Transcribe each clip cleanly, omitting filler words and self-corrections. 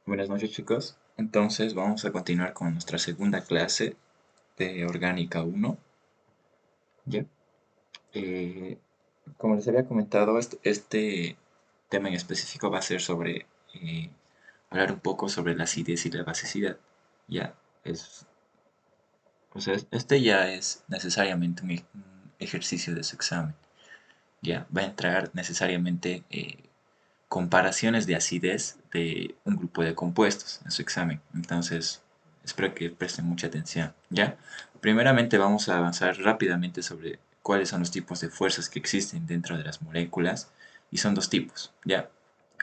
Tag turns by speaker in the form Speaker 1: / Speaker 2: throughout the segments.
Speaker 1: Buenas noches, chicos. Entonces vamos a continuar con nuestra segunda clase de Orgánica 1. ¿Ya? Eh, Como les había comentado, este tema en específico va a ser sobre hablar un poco sobre la acidez y la basicidad. ¿Ya? Es, este ya es necesariamente un ejercicio de su examen. ¿Ya? Va a entrar necesariamente comparaciones de acidez de un grupo de compuestos en su examen. Entonces, espero que presten mucha atención. ¿Ya? Primeramente vamos a avanzar rápidamente sobre cuáles son los tipos de fuerzas que existen dentro de las moléculas. Y son dos tipos. ¿Ya?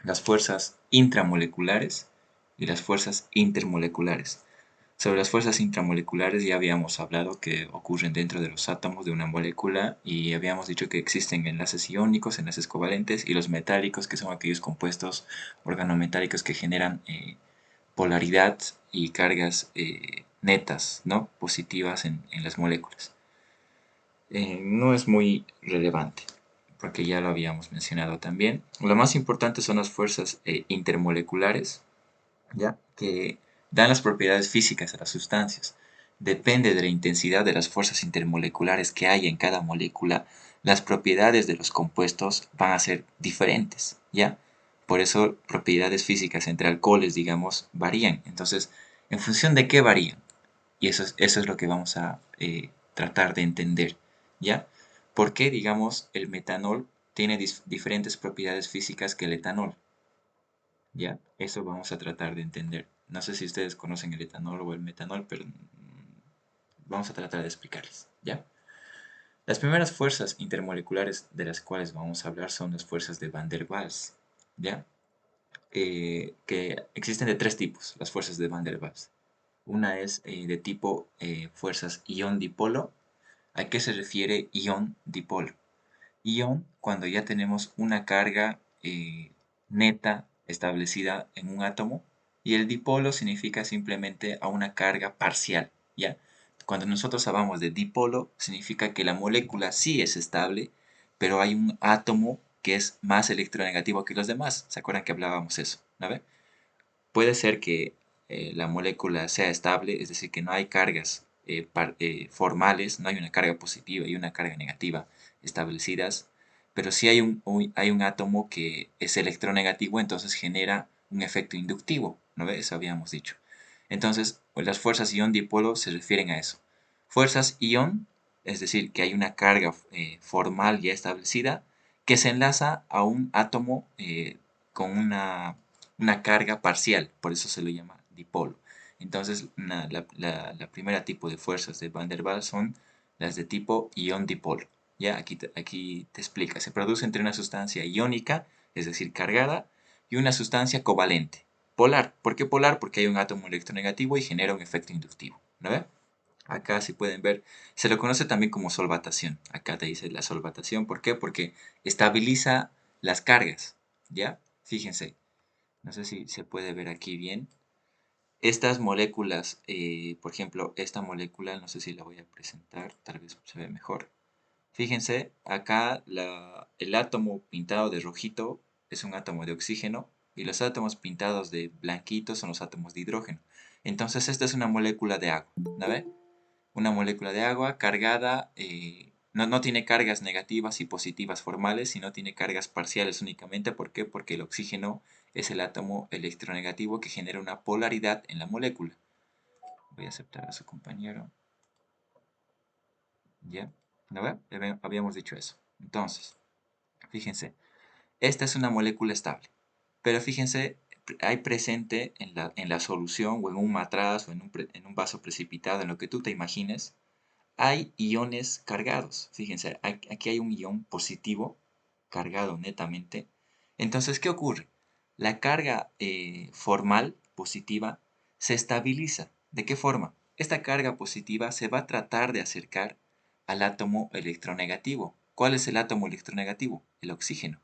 Speaker 1: Las fuerzas intramoleculares y las fuerzas intermoleculares. Sobre las fuerzas intramoleculares ya habíamos hablado que ocurren dentro de los átomos de una molécula y habíamos dicho que existen enlaces iónicos, enlaces covalentes y los metálicos, que son aquellos compuestos organometálicos que generan polaridad y cargas netas, ¿no? Positivas en las moléculas. No es muy relevante porque ya lo habíamos mencionado también. Lo más importante son las fuerzas intermoleculares, ¿ya? Que dan las propiedades físicas a las sustancias. Depende de la intensidad de las fuerzas intermoleculares que hay en cada molécula, las propiedades de los compuestos van a ser diferentes, ¿ya? Por eso propiedades físicas entre alcoholes, digamos, varían. Entonces, ¿en función de qué varían? Y eso es lo que vamos a tratar de entender, ¿ya? ¿Por qué, digamos, el metanol tiene diferentes propiedades físicas que el etanol? ¿Ya? Eso vamos a tratar de entender. No sé si ustedes conocen el etanol o el metanol, pero vamos a tratar de explicarles, ¿ya? Las primeras fuerzas intermoleculares de las cuales vamos a hablar son las fuerzas de Van der Waals, ¿ya? Que existen de tres tipos, las fuerzas de Van der Waals. Una es de tipo fuerzas ion-dipolo. ¿A qué se refiere ion-dipolo? Ion cuando ya tenemos una carga neta establecida en un átomo y el dipolo significa simplemente a una carga parcial, ¿ya? Cuando nosotros hablamos de dipolo significa que la molécula sí es estable, pero hay un átomo que es más electronegativo que los demás. ¿Se acuerdan que hablábamos eso? ¿No ve? Puede ser que la molécula sea estable, es decir, que no hay cargas formales, no hay una carga positiva y una carga negativa establecidas, pero sí hay un átomo que es electronegativo, entonces genera un efecto inductivo, ¿no ves? Eso habíamos dicho. Entonces, pues, las fuerzas ion-dipolo se refieren a eso. Fuerzas ion, es decir, que hay una carga formal ya establecida, que se enlaza a un átomo con una carga parcial, por eso se lo llama dipolo. Entonces, la primera tipo de fuerzas de Van der Waals son las de tipo ion-dipolo. Ya, aquí te explica, se produce entre una sustancia iónica, es decir, cargada, y una sustancia covalente. Polar. ¿Por qué polar? Porque hay un átomo electronegativo y genera un efecto inductivo. ¿No ve? Acá, si pueden ver, se lo conoce también como solvatación. Acá te dice la solvatación. ¿Por qué? Porque estabiliza las cargas. ¿Ya? Fíjense, no sé si se puede ver aquí bien. Estas moléculas, por ejemplo, esta molécula, no sé si la voy a presentar, tal vez se ve mejor. Fíjense, acá el átomo pintado de rojito es un átomo de oxígeno y los átomos pintados de blanquito son los átomos de hidrógeno. Entonces, esta es una molécula de agua, ¿no ve? Una molécula de agua cargada, no tiene cargas negativas y positivas formales, sino tiene cargas parciales únicamente. ¿Por qué? Porque el oxígeno es el átomo electronegativo que genera una polaridad en la molécula. Voy a aceptar a su compañero. ¿Ya? ¿No ve? Habíamos dicho eso. Entonces, fíjense, esta es una molécula estable. Pero fíjense, hay presente en la solución o en un matraz o en un vaso precipitado, en lo que tú te imagines, hay iones cargados. Fíjense, aquí hay un ion positivo cargado netamente. Entonces, ¿qué ocurre? La carga formal positiva se estabiliza. ¿De qué forma? Esta carga positiva se va a tratar de acercar al átomo electronegativo. ¿Cuál es el átomo electronegativo? El oxígeno.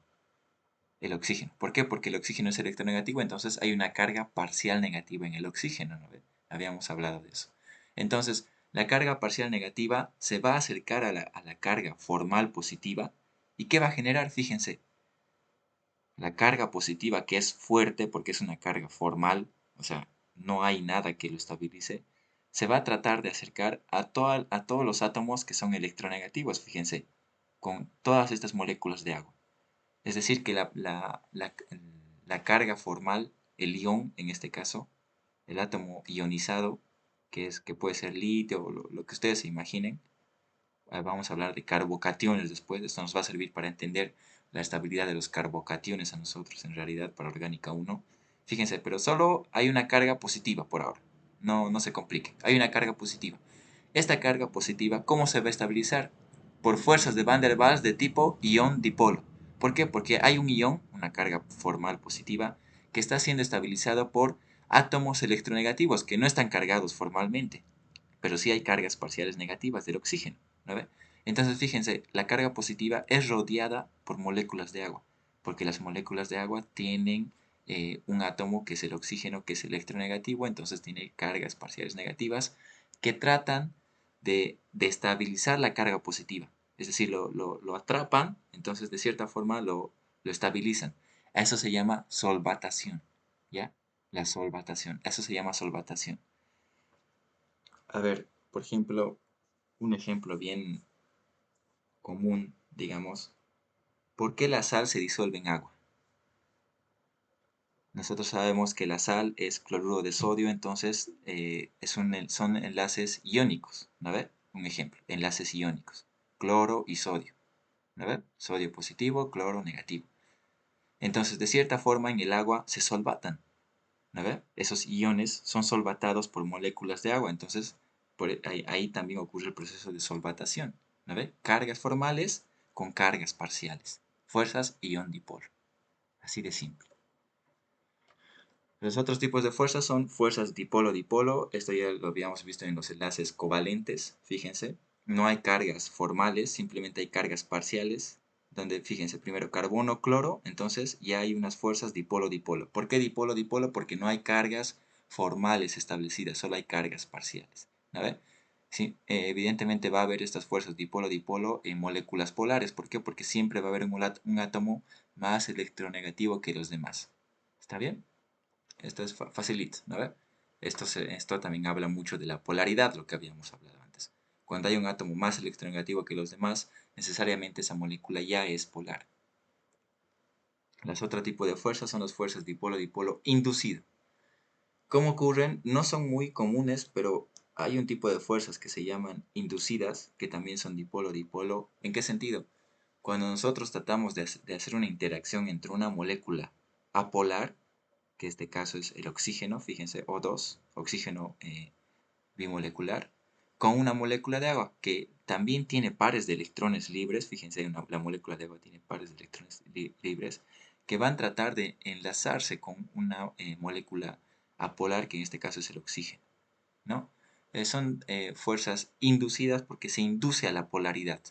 Speaker 1: El oxígeno. ¿Por qué? Porque el oxígeno es electronegativo, entonces hay una carga parcial negativa en el oxígeno, ¿no ve? Habíamos hablado de eso. Entonces, la carga parcial negativa se va a acercar a la carga formal positiva. ¿Y qué va a generar? Fíjense, la carga positiva que es fuerte porque es una carga formal, o sea, no hay nada que lo estabilice, se va a tratar de acercar a todos los átomos que son electronegativos, fíjense, con todas estas moléculas de agua. Es decir, que la carga formal, el ion en este caso, el átomo ionizado, que puede ser litio o lo que ustedes se imaginen, vamos a hablar de carbocationes después, esto nos va a servir para entender la estabilidad de los carbocationes a nosotros en realidad para orgánica 1. Fíjense, pero solo hay una carga positiva por ahora, no se complique, hay una carga positiva. Esta carga positiva, ¿cómo se va a estabilizar? Por fuerzas de Van der Waals de tipo ion-dipolo. ¿Por qué? Porque hay un ion, una carga formal positiva, que está siendo estabilizado por átomos electronegativos que no están cargados formalmente, pero sí hay cargas parciales negativas del oxígeno, ¿no ve? Entonces fíjense, la carga positiva es rodeada por moléculas de agua, porque las moléculas de agua tienen un átomo que es el oxígeno, que es electronegativo, entonces tiene cargas parciales negativas que tratan de estabilizar la carga positiva. Es decir, lo atrapan, entonces de cierta forma lo estabilizan. A eso se llama solvatación, ¿ya? La solvatación, eso se llama solvatación. A ver, por ejemplo, un ejemplo bien común, digamos, ¿por qué la sal se disuelve en agua? Nosotros sabemos que la sal es cloruro de sodio, entonces son enlaces iónicos, ¿no ve? Un ejemplo, enlaces iónicos, cloro y sodio, ¿no ve? Sodio positivo, cloro negativo. Entonces, de cierta forma, en el agua se solvatan, ¿no ve? Esos iones son solvatados por moléculas de agua, entonces ahí también ocurre el proceso de solvatación, ¿no ve? Cargas formales con cargas parciales, fuerzas ion-dipolo, así de simple. Los otros tipos de fuerzas son fuerzas dipolo-dipolo, esto ya lo habíamos visto en los enlaces covalentes, fíjense, no hay cargas formales, simplemente hay cargas parciales, donde fíjense, primero carbono, cloro, entonces ya hay unas fuerzas dipolo-dipolo. ¿Por qué dipolo-dipolo? Porque no hay cargas formales establecidas, solo hay cargas parciales. ¿No ve? Sí, evidentemente va a haber estas fuerzas dipolo-dipolo en moléculas polares. ¿Por qué? Porque siempre va a haber un átomo más electronegativo que los demás. ¿Está bien? Esto es facilito, ¿no ve? Esto también habla mucho de la polaridad, lo que habíamos hablado antes. Cuando hay un átomo más electronegativo que los demás, necesariamente esa molécula ya es polar. Las otro tipo de fuerzas son las fuerzas dipolo-dipolo inducido. ¿Cómo ocurren? No son muy comunes, pero hay un tipo de fuerzas que se llaman inducidas, que también son dipolo-dipolo. ¿En qué sentido? Cuando nosotros tratamos de hacer una interacción entre una molécula apolar, que en este caso es el oxígeno, fíjense, O2, oxígeno bimolecular, con una molécula de agua que también tiene pares de electrones libres, fíjense, la molécula de agua tiene pares de electrones libres, que van a tratar de enlazarse con una molécula apolar, que en este caso es el oxígeno, ¿no? Son fuerzas inducidas porque se induce a la polaridad,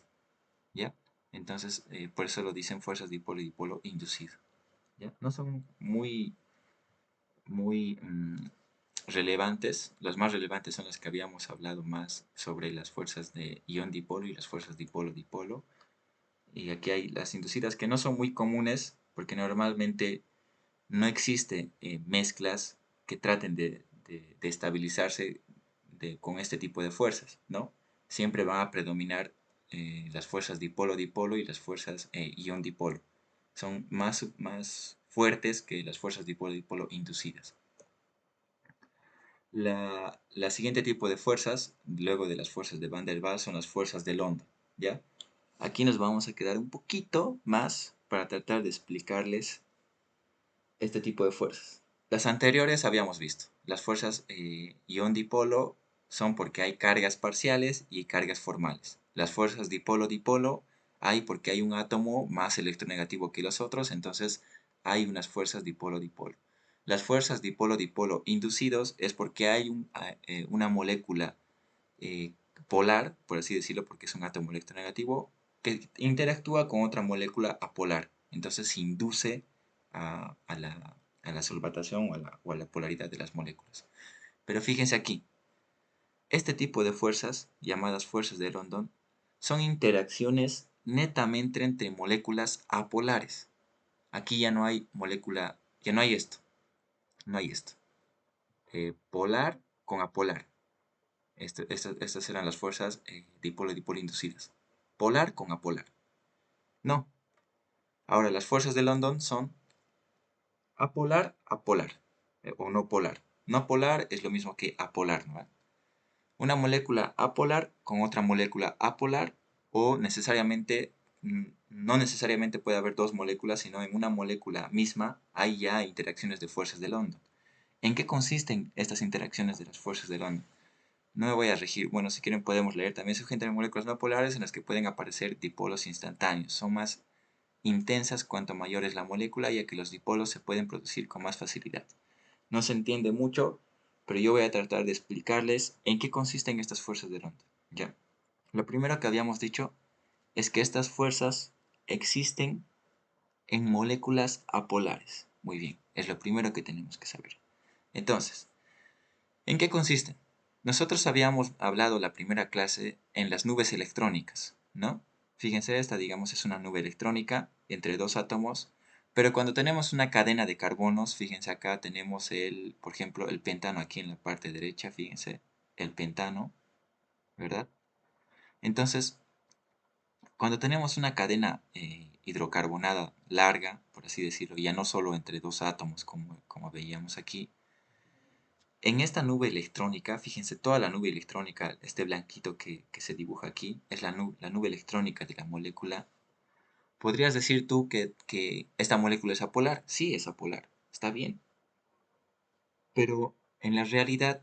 Speaker 1: ¿ya? Entonces, por eso lo dicen fuerzas dipolo y dipolo inducido, ¿ya? No son muy relevantes. Las más relevantes son las que habíamos hablado más sobre las fuerzas de ion dipolo y las fuerzas dipolo-dipolo. Y aquí hay las inducidas que no son muy comunes porque normalmente no existe mezclas que traten de estabilizarse con este tipo de fuerzas, ¿no? Siempre van a predominar las fuerzas dipolo-dipolo y las fuerzas ion-dipolo. Son más fuertes que las fuerzas dipolo-dipolo inducidas. La siguiente tipo de fuerzas, luego de las fuerzas de Van der Waals, son las fuerzas de London, ¿ya? Aquí nos vamos a quedar un poquito más para tratar de explicarles este tipo de fuerzas. Las anteriores habíamos visto. Las fuerzas ion-dipolo son porque hay cargas parciales y cargas formales. Las fuerzas dipolo-dipolo hay porque hay un átomo más electronegativo que los otros, entonces hay unas fuerzas dipolo-dipolo. Las fuerzas dipolo-dipolo inducidos es porque hay una molécula eh, polar, por así decirlo, porque es un átomo electronegativo, que interactúa con otra molécula apolar. Entonces se induce a la solvatación o a la polaridad de las moléculas. Pero fíjense aquí, este tipo de fuerzas, llamadas fuerzas de London, son interacciones netamente entre moléculas apolares. Aquí ya no hay molécula, ya no hay esto, no hay esto. polar con apolar. Estas eran las fuerzas dipolo-dipolo inducidas. Polar con apolar. No. Ahora las fuerzas de London son apolar a polar. O no polar. No polar es lo mismo que apolar, ¿no? Una molécula apolar con otra molécula apolar o no necesariamente puede haber dos moléculas, sino en una molécula misma hay ya interacciones de fuerzas de London. ¿En qué consisten estas interacciones de las fuerzas de London? No me voy a regir, bueno, si quieren podemos leer. También se encuentran moléculas no polares en las que pueden aparecer dipolos instantáneos. Son más intensas cuanto mayor es la molécula, ya que los dipolos se pueden producir con más facilidad. No se entiende mucho, pero yo voy a tratar de explicarles en qué consisten estas fuerzas de London. Ya. Lo primero que habíamos dicho es que estas fuerzas existen en moléculas apolares. Muy bien, es lo primero que tenemos que saber. Entonces, ¿en qué consisten? Nosotros habíamos hablado la primera clase en las nubes electrónicas, ¿no? Fíjense, esta digamos es una nube electrónica entre dos átomos, pero cuando tenemos una cadena de carbonos, fíjense acá tenemos por ejemplo, el pentano aquí en la parte derecha, fíjense, el pentano, ¿verdad? Entonces, cuando tenemos una cadena hidrocarbonada larga, por así decirlo, ya no solo entre dos átomos como veíamos aquí, en esta nube electrónica, fíjense, toda la nube electrónica, este blanquito que se dibuja aquí, es la nube electrónica de la molécula. ¿Podrías decir tú que esta molécula es apolar? Sí, es apolar, está bien. Pero en la realidad,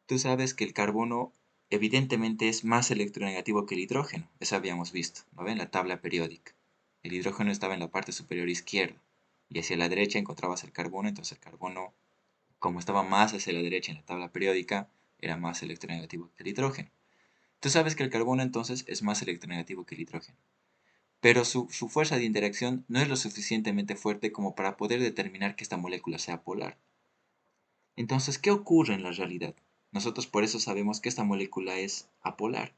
Speaker 1: tú sabes que el carbono evidentemente es más electronegativo que el hidrógeno. Eso habíamos visto, ¿no ven? La tabla periódica. El hidrógeno estaba en la parte superior izquierda y hacia la derecha encontrabas el carbono, entonces el carbono, como estaba más hacia la derecha en la tabla periódica, era más electronegativo que el hidrógeno. Tú sabes que el carbono entonces es más electronegativo que el hidrógeno, pero su fuerza de interacción no es lo suficientemente fuerte como para poder determinar que esta molécula sea polar. Entonces, ¿qué ocurre en la realidad? Nosotros por eso sabemos que esta molécula es apolar.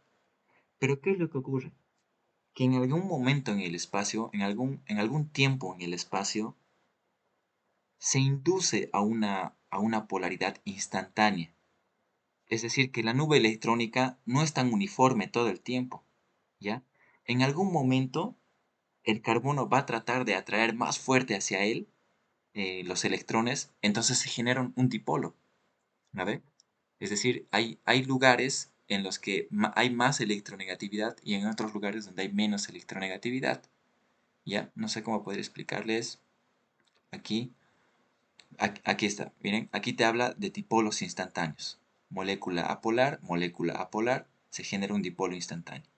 Speaker 1: Pero ¿qué es lo que ocurre? Que en algún momento en el espacio, en algún tiempo en el espacio, se induce a una polaridad instantánea. Es decir, que la nube electrónica no es tan uniforme todo el tiempo, ¿ya? En algún momento, el carbono va a tratar de atraer más fuerte hacia él los electrones, entonces se genera un dipolo, ¿vale? Es decir, hay lugares en los que hay más electronegatividad y en otros lugares donde hay menos electronegatividad, ¿ya? No sé cómo poder explicarles aquí. Aquí está, miren, aquí te habla de dipolos instantáneos. Molécula apolar, se genera un dipolo instantáneo.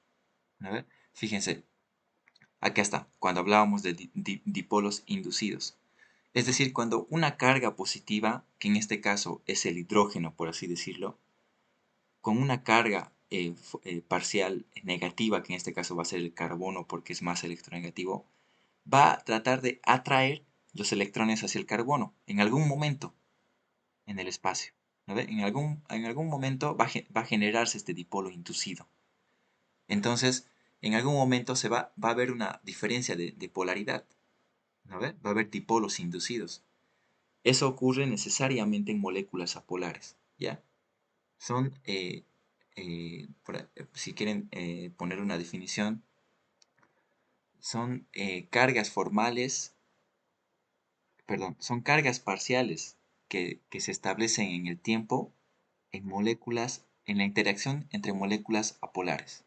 Speaker 1: A ver, fíjense, acá está, cuando hablábamos de dipolos inducidos. Es decir, cuando una carga positiva, que en este caso es el hidrógeno, por así decirlo, con una carga parcial negativa, que en este caso va a ser el carbono porque es más electronegativo, va a tratar de atraer los electrones hacia el carbono en algún momento en el espacio. ¿No ve? En algún momento va a generarse este dipolo inducido. Entonces, en algún momento va a haber una diferencia de polaridad. ¿No ve? Va a haber dipolos inducidos. Eso ocurre necesariamente en moléculas apolares. ¿Ya? Son, si quieren poner una definición, son cargas formales, perdón, son cargas parciales que se establecen en el tiempo en la interacción entre moléculas apolares.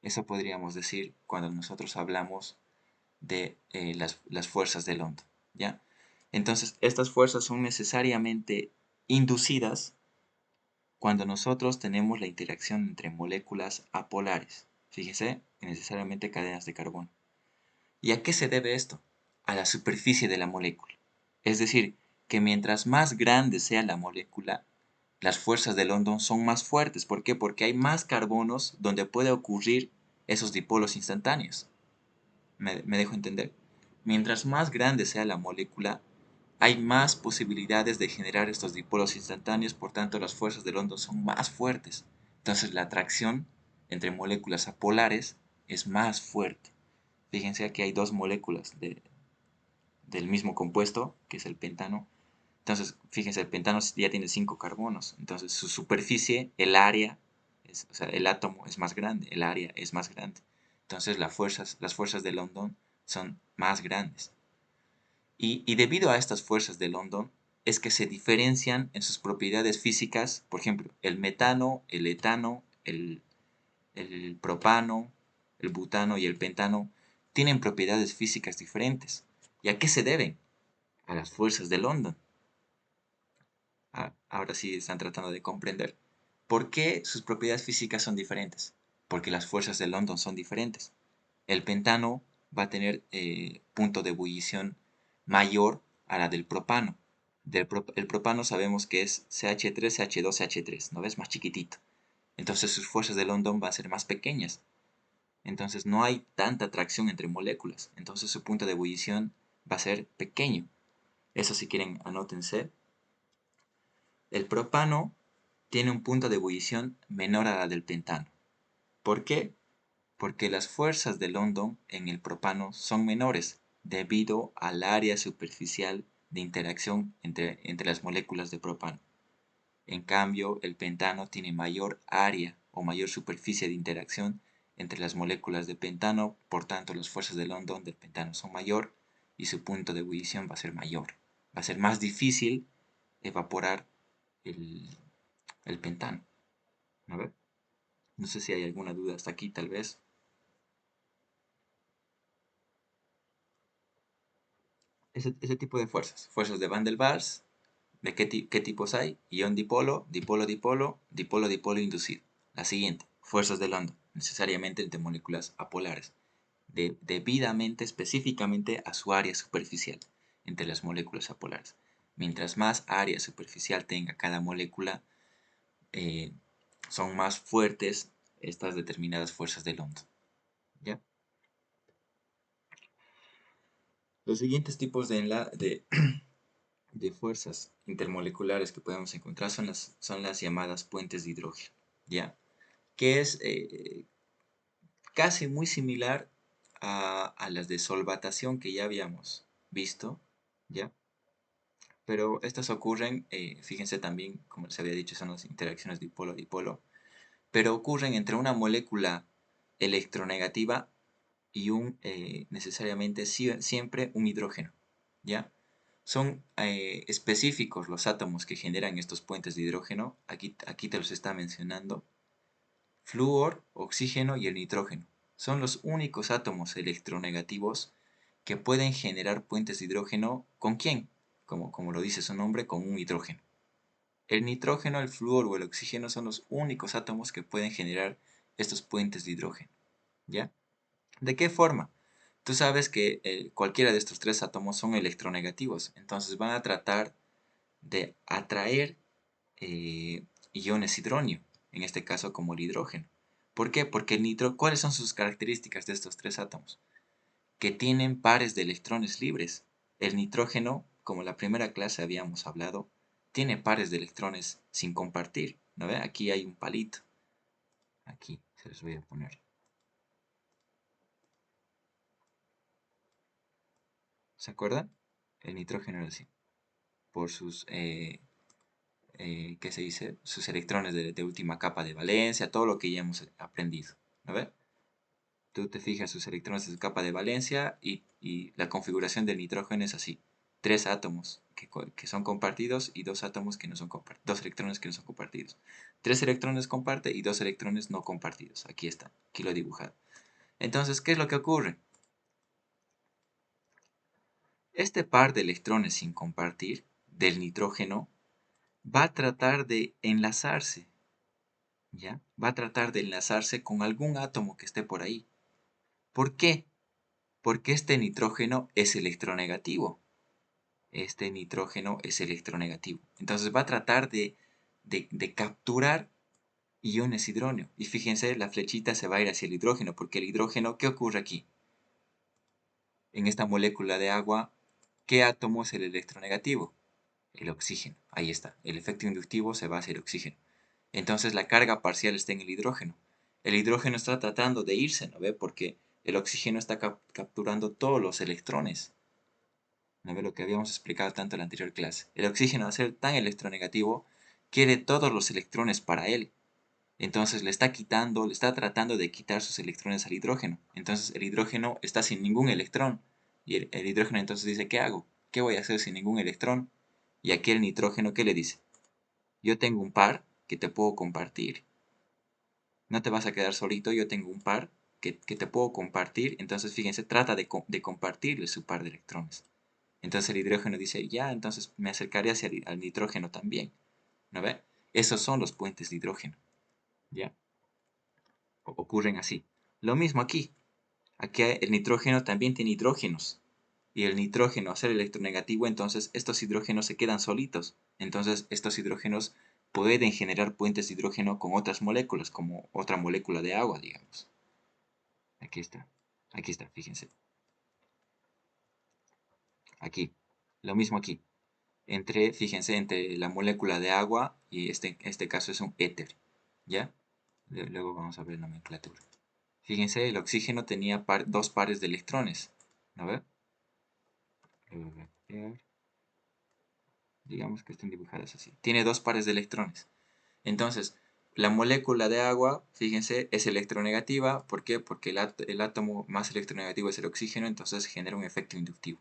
Speaker 1: Eso podríamos decir cuando nosotros hablamos de las fuerzas de London, ¿ya? Entonces, estas fuerzas son necesariamente inducidas cuando nosotros tenemos la interacción entre moléculas apolares. Fíjese, necesariamente cadenas de carbono. ¿Y a qué se debe esto? A la superficie de la molécula. Es decir, que mientras más grande sea la molécula, las fuerzas de London son más fuertes. ¿Por qué? Porque hay más carbonos donde puede ocurrir esos dipolos instantáneos. ¿Me dejo entender? Mientras más grande sea la molécula, hay más posibilidades de generar estos dipolos instantáneos, por tanto las fuerzas de London son más fuertes. Entonces la atracción entre moléculas apolares es más fuerte. Fíjense que hay dos moléculas del mismo compuesto, que es el pentano, Entonces, fíjense, el pentano ya tiene 5 carbonos. Entonces, su superficie, el área, o sea, el átomo es más grande, el área es más grande. Entonces, las fuerzas de London son más grandes. Y debido a estas fuerzas de London, es que se diferencian en sus propiedades físicas, por ejemplo, el metano, el etano, el propano, el butano y el pentano tienen propiedades físicas diferentes. ¿Y a qué se deben? A las fuerzas de London. Ahora sí están tratando de comprender. ¿Por qué sus propiedades físicas son diferentes? Porque las fuerzas de London son diferentes. El pentano va a tener punto de ebullición mayor a la del propano. El propano sabemos que es CH3, CH2, CH3, ¿no ves? Más chiquitito. Entonces sus fuerzas de London van a ser más pequeñas. Entonces no hay tanta atracción entre moléculas. Entonces su punto de ebullición va a ser pequeño. Eso si quieren anótense. El propano tiene un punto de ebullición menor a la del pentano. ¿Por qué? Porque las fuerzas de London en el propano son menores debido al área superficial de interacción entre las moléculas de propano. En cambio, el pentano tiene mayor área o mayor superficie de interacción entre las moléculas de pentano, por tanto las fuerzas de London del pentano son mayor y su punto de ebullición va a ser mayor. Va a ser más difícil evaporar el, el pentano. A ver, no sé si hay alguna duda hasta aquí, tal vez. Ese tipo de fuerzas. Fuerzas de Van der Waals. ¿De qué tipos hay? Ion dipolo, dipolo dipolo, dipolo dipolo inducido. La siguiente. Fuerzas de London. Necesariamente entre moléculas apolares. Debidamente, específicamente a su área superficial entre las moléculas apolares. Mientras más área superficial tenga cada molécula, eh, son más fuertes estas determinadas fuerzas de London. ¿Ya? Los siguientes tipos de fuerzas intermoleculares que podemos encontrar son las llamadas puentes de hidrógeno, ¿ya? Que es casi muy similar a las de solvatación que ya habíamos visto, ¿ya? Pero estas ocurren, fíjense también, como les había dicho, son las interacciones dipolo-dipolo, pero ocurren entre una molécula electronegativa y necesariamente siempre un hidrógeno, ¿ya? Son específicos los átomos que generan estos puentes de hidrógeno, aquí te los está mencionando, flúor, oxígeno y el nitrógeno. Son los únicos átomos electronegativos que pueden generar puentes de hidrógeno. ¿Con quién? Como lo dice su nombre, con un hidrógeno. El nitrógeno, el flúor o el oxígeno son los únicos átomos que pueden generar estos puentes de hidrógeno, ¿ya? ¿De qué forma? Tú sabes que cualquiera de estos tres átomos son electronegativos, entonces van a tratar de atraer iones hidróneo, en este caso como el hidrógeno. ¿Por qué? Porque ¿cuáles son sus características de estos tres átomos? Que tienen pares de electrones libres. El nitrógeno, como en la primera clase habíamos hablado, tiene pares de electrones sin compartir. ¿No ve? Aquí hay un palito. Aquí se los voy a poner. ¿Se acuerdan? El nitrógeno era así. Por sus ¿qué se dice? Sus electrones de última capa de valencia, todo lo que ya hemos aprendido. ¿No ves? Tú te fijas sus electrones de su capa de valencia y la configuración del nitrógeno es así. Tres átomos que son compartidos y dos átomos que no son compartidos. Dos electrones que no son compartidos. Tres electrones comparte y dos electrones no compartidos. Aquí está, aquí lo he dibujado. Entonces, ¿qué es lo que ocurre? Este par de electrones sin compartir del nitrógeno va a tratar de enlazarse, ¿ya? Va a tratar de enlazarse con algún átomo que esté por ahí. ¿Por qué? Porque este nitrógeno es electronegativo. Este nitrógeno es electronegativo. Entonces va a tratar de capturar iones hidrógeno. Y fíjense, la flechita se va a ir hacia el hidrógeno, porque el hidrógeno, ¿qué ocurre aquí? En esta molécula de agua, ¿qué átomo es el electronegativo? El oxígeno. Ahí está. El efecto inductivo se va hacia el oxígeno. Entonces la carga parcial está en el hidrógeno. El hidrógeno está tratando de irse, ¿no ve? Porque el oxígeno está capturando todos los electrones. ¿No ve lo que habíamos explicado tanto en la anterior clase? El oxígeno, al ser tan electronegativo, quiere todos los electrones para él. Entonces le está tratando de quitar sus electrones al hidrógeno. Entonces el hidrógeno está sin ningún electrón. Y el hidrógeno entonces dice, ¿qué hago? ¿Qué voy a hacer sin ningún electrón? Y aquí el nitrógeno, ¿qué le dice? Yo tengo un par que te puedo compartir. No te vas a quedar solito, yo tengo un par que te puedo compartir. Entonces fíjense, trata de compartirle su par de electrones. Entonces el hidrógeno dice, ya, entonces me acercaré hacia al nitrógeno también. ¿No ve? Esos son los puentes de hidrógeno. ¿Ya? Ocurren así. Lo mismo aquí. Aquí el nitrógeno también tiene hidrógenos. Y el nitrógeno, al ser electronegativo, entonces estos hidrógenos se quedan solitos. Entonces estos hidrógenos pueden generar puentes de hidrógeno con otras moléculas, como otra molécula de agua, digamos. Aquí está. Aquí está, fíjense. Aquí. Lo mismo aquí. Fíjense, entre la molécula de agua y este caso es un éter. ¿Ya? Luego vamos a ver la nomenclatura. Fíjense, el oxígeno tenía dos pares de electrones. ¿No ve? Digamos que estén dibujadas así. Tiene dos pares de electrones. Entonces, la molécula de agua, fíjense, es electronegativa. ¿Por qué? Porque el átomo más electronegativo es el oxígeno, entonces genera un efecto inductivo.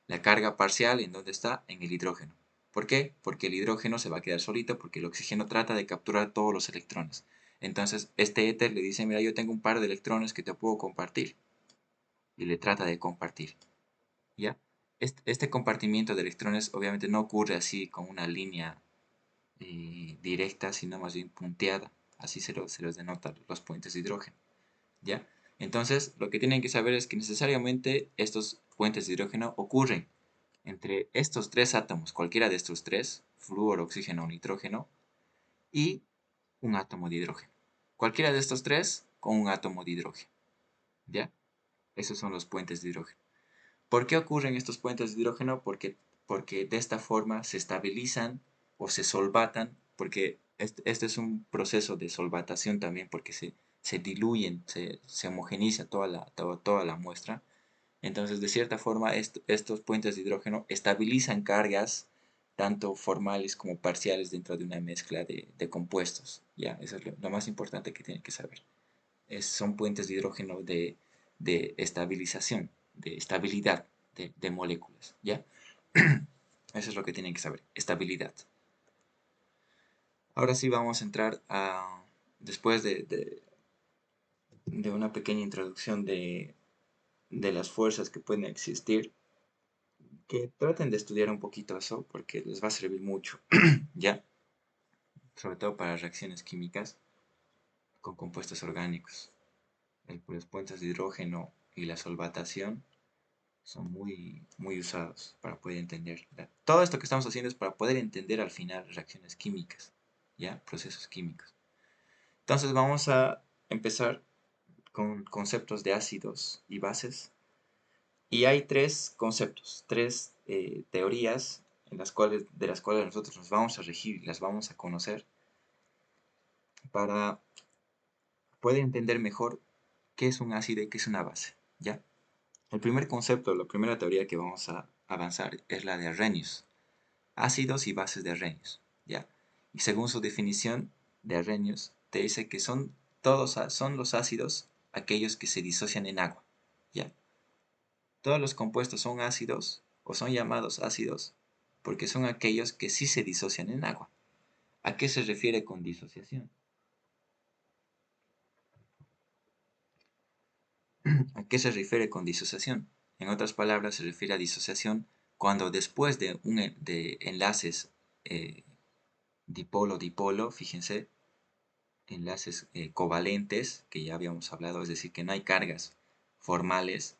Speaker 1: La carga parcial, ¿en dónde está? En el hidrógeno. ¿Por qué? Porque el hidrógeno se va a quedar solito porque el oxígeno trata de capturar todos los electrones. Entonces, este éter le dice, mira, yo tengo un par de electrones que te puedo compartir. Y le trata de compartir. ¿Ya? Este compartimiento de electrones obviamente no ocurre así con una línea directa, sino más bien punteada. Así se los denota los puentes de hidrógeno. ¿Ya? Entonces, lo que tienen que saber es que necesariamente estos puentes de hidrógeno ocurren entre estos tres átomos, cualquiera de estos tres, flúor, oxígeno o nitrógeno, y un átomo de hidrógeno. Cualquiera de estos tres con un átomo de hidrógeno. ¿Ya? Esos son los puentes de hidrógeno. ¿Por qué ocurren estos puentes de hidrógeno? Porque de esta forma se estabilizan o se solvatan, porque este es un proceso de solvatación también, porque se diluyen, se homogeniza toda la muestra. Entonces, de cierta forma, estos puentes de hidrógeno estabilizan cargas tanto formales como parciales dentro de una mezcla de compuestos. ¿Ya? Eso es lo más importante que tienen que saber. Son puentes de hidrógeno de estabilización, de estabilidad de moléculas, ¿ya? Eso es lo que tienen que saber, estabilidad. Ahora sí vamos a entrar después de una pequeña introducción de las fuerzas que pueden existir, que traten de estudiar un poquito eso porque les va a servir mucho, ¿ya? Sobre todo para reacciones químicas con compuestos orgánicos. Los puentes de hidrógeno y la solvatación son muy usados para poder entender. Todo esto que estamos haciendo es para poder entender al final reacciones químicas, ¿ya? Procesos químicos. Entonces vamos a empezar con conceptos de ácidos y bases. Y hay tres conceptos, tres teorías de las cuales nosotros nos vamos a regir y las vamos a conocer para poder entender mejor qué es un ácido y qué es una base, ¿ya? El primer concepto, la primera teoría que vamos a avanzar es la de Arrhenius. Ácidos y bases de Arrhenius, ¿ya? Y según su definición de Arrhenius, te dice que son los ácidos aquellos que se disocian en agua, ¿ya? Todos los compuestos son ácidos o son llamados ácidos porque son aquellos que sí se disocian en agua. ¿A qué se refiere con disociación? ¿A qué se refiere con disociación? En otras palabras, se refiere a disociación cuando después de enlaces eh, dipolo-dipolo, fíjense, enlaces covalentes, que ya habíamos hablado, es decir, que no hay cargas formales,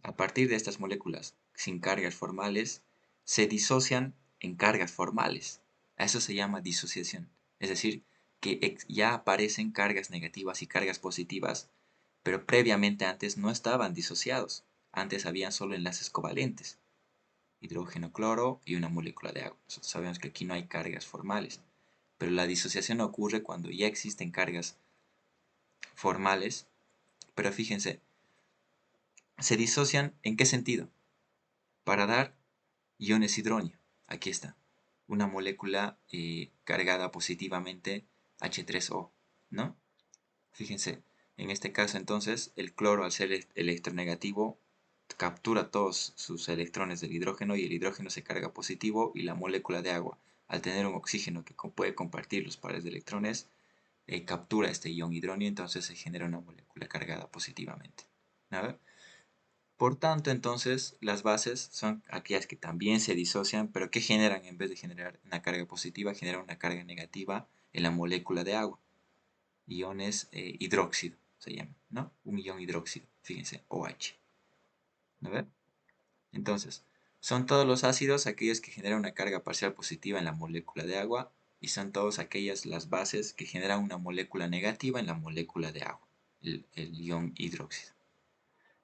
Speaker 1: a partir de estas moléculas sin cargas formales, se disocian en cargas formales. A eso se llama disociación. Es decir, que ya aparecen cargas negativas y cargas positivas, pero previamente antes no estaban disociados. Antes habían solo enlaces covalentes, hidrógeno, cloro y una molécula de agua. Nosotros sabemos que aquí no hay cargas formales, pero la disociación ocurre cuando ya existen cargas formales, pero fíjense, ¿se disocian en qué sentido? para dar iones hidronio. Aquí está, una molécula cargada positivamente H3O, ¿no? Fíjense, en este caso entonces el cloro al ser electronegativo captura todos sus electrones del hidrógeno y el hidrógeno se carga positivo y la molécula de agua, al tener un oxígeno que puede compartir los pares de electrones, captura este ion hidronio, entonces se genera una molécula cargada positivamente. ¿No? Por tanto, entonces, las bases son aquellas que también se disocian, pero que generan, en vez de generar una carga positiva, generan una carga negativa en la molécula de agua. Iones hidróxido se llama, ¿no? Un ion hidróxido, fíjense, OH. ¿No ve? Entonces, son todos los ácidos aquellos que generan una carga parcial positiva en la molécula de agua y son todas aquellas las bases que generan una molécula negativa en la molécula de agua, el ion hidróxido.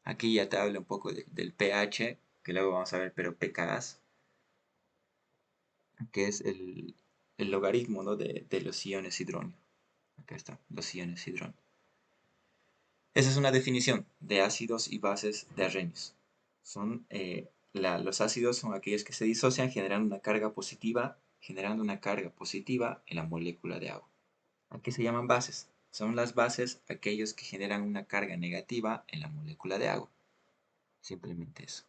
Speaker 1: Aquí ya te hablo un poco del pH, que luego vamos a ver, pero pKa, que es el logaritmo, ¿no? de los iones hidróneo. Acá está, los iones hidróneo. Esa es una definición de ácidos y bases de Arrhenius. Los ácidos son aquellos que se disocian generando una carga positiva en la molécula de agua. ¿A qué se llaman bases? Son las bases aquellos que generan una carga negativa en la molécula de agua. Simplemente eso.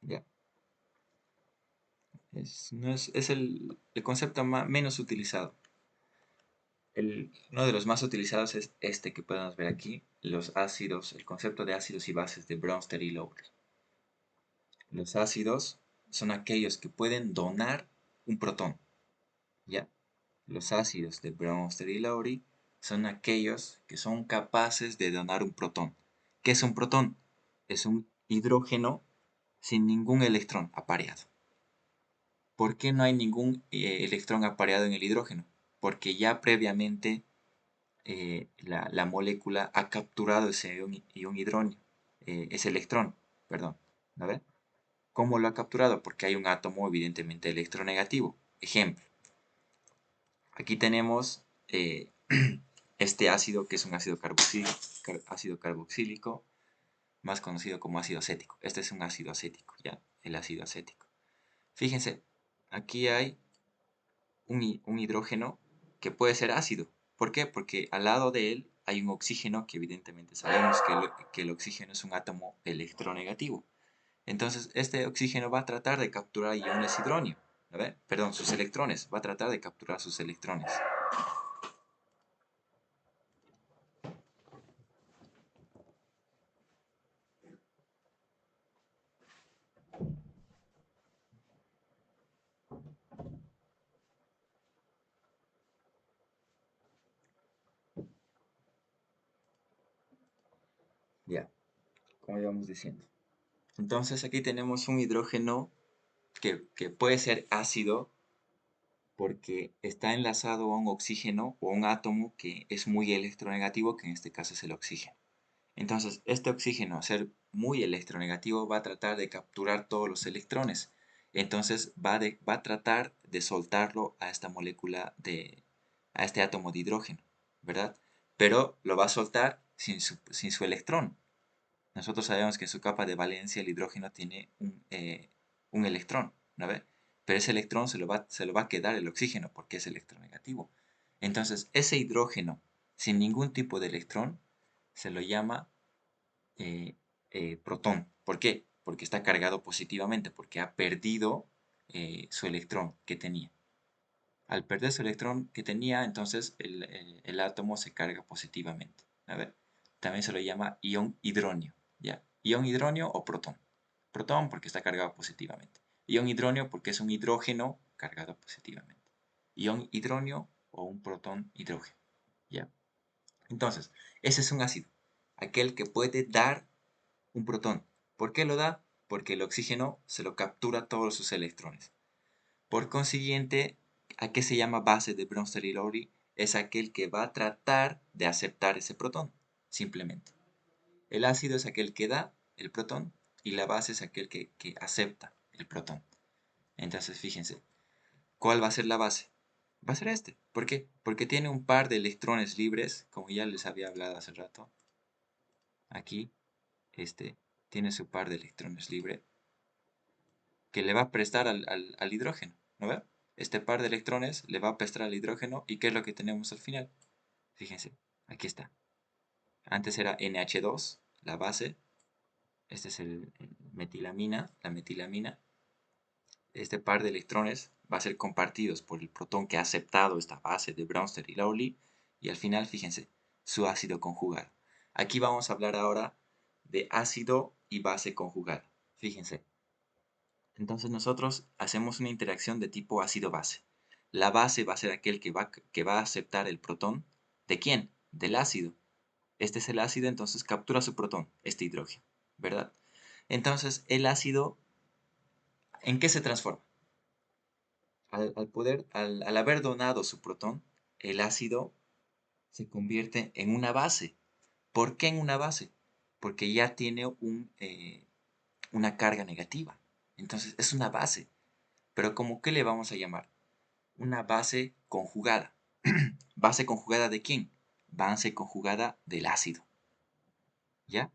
Speaker 1: ¿Ya? Es el concepto menos utilizado. Uno de los más utilizados es este que podemos ver aquí, los ácidos, el concepto de ácidos y bases de Bronsted y Lowry. Los ácidos son aquellos que pueden donar un protón, ¿ya? Los ácidos de Bronsted y Lowry son aquellos que son capaces de donar un protón. ¿Qué es un protón? Es un hidrógeno sin ningún electrón apareado. ¿Por qué no hay ningún electrón apareado en el hidrógeno? Porque ya previamente la molécula ha capturado ese ion hidrógeno, ese electrón, perdón, ¿no ve? ¿Cómo lo ha capturado? Porque hay un átomo evidentemente electronegativo. Ejemplo, aquí tenemos este ácido que es un ácido carboxílico, más conocido como ácido acético. Este es un ácido acético, ¿ya? El ácido acético. Fíjense, aquí hay un hidrógeno que puede ser ácido. ¿Por qué? Porque al lado de él hay un oxígeno que evidentemente sabemos que el oxígeno es un átomo electronegativo. Entonces este oxígeno va a tratar de capturar iones hidróneo. Perdón, sus electrones. Va a tratar de capturar sus electrones. Ya, como íbamos diciendo. Entonces aquí tenemos un hidrógeno que puede ser ácido porque está enlazado a un oxígeno o un átomo que es muy electronegativo, que en este caso es el oxígeno. Entonces, este oxígeno, al ser muy electronegativo, va a tratar de capturar todos los electrones. Entonces, va a tratar de soltarlo a esta molécula a este átomo de hidrógeno, ¿verdad? Pero lo va a soltar sin su electrón. Nosotros sabemos que en su capa de valencia el hidrógeno tiene un electrón, ¿no ve? Pero ese electrón se lo va a quedar el oxígeno porque es electronegativo. Entonces, ese hidrógeno sin ningún tipo de electrón se lo llama protón. ¿Por qué? Porque está cargado positivamente, porque ha perdido su electrón que tenía. Al perder su electrón que tenía, entonces el átomo se carga positivamente. A ver, también se lo llama ion hidronio. ¿Ya? Ion hidronio o protón. Protón porque está cargado positivamente. Ion hidronio porque es un hidrógeno cargado positivamente. Ion hidronio o un protón hidrógeno. ¿Ya? Entonces, ese es un ácido. Aquel que puede dar un protón. ¿Por qué lo da? Porque el oxígeno se lo captura todos sus electrones. Por consiguiente, ¿a qué se llama base de Bronsted y Lowry? Es aquel que va a tratar de aceptar ese protón, simplemente. El ácido es aquel que da el protón y la base es aquel que acepta el protón. Entonces, fíjense, ¿cuál va a ser la base? Va a ser este. ¿Por qué? Porque tiene un par de electrones libres, como ya les había hablado hace rato. Aquí, este tiene su par de electrones libres que le va a prestar al hidrógeno, ¿no ve? Este par de electrones le va a prestar al hidrógeno, ¿y qué es lo que tenemos al final? Fíjense, aquí está. Antes era NH2, la base. Este es el metilamina, la metilamina. Este par de electrones va a ser compartidos por el protón que ha aceptado esta base de Bronsted y Lowry. Y al final, fíjense, su ácido conjugado. Aquí vamos a hablar ahora de ácido y base conjugada. Fíjense. Entonces nosotros hacemos una interacción de tipo ácido-base. La base va a ser aquel que va a aceptar el protón. ¿De quién? Del ácido. Este es el ácido, entonces captura su protón, este hidrógeno, ¿verdad? Entonces, el ácido, ¿en qué se transforma? Al haber donado su protón, el ácido se convierte en una base. ¿Por qué en una base? Porque ya tiene una carga negativa. Entonces, es una base. Pero ¿cómo qué le vamos a llamar? Una base conjugada. ¿Base conjugada de quién? Base conjugada del ácido. ¿Ya?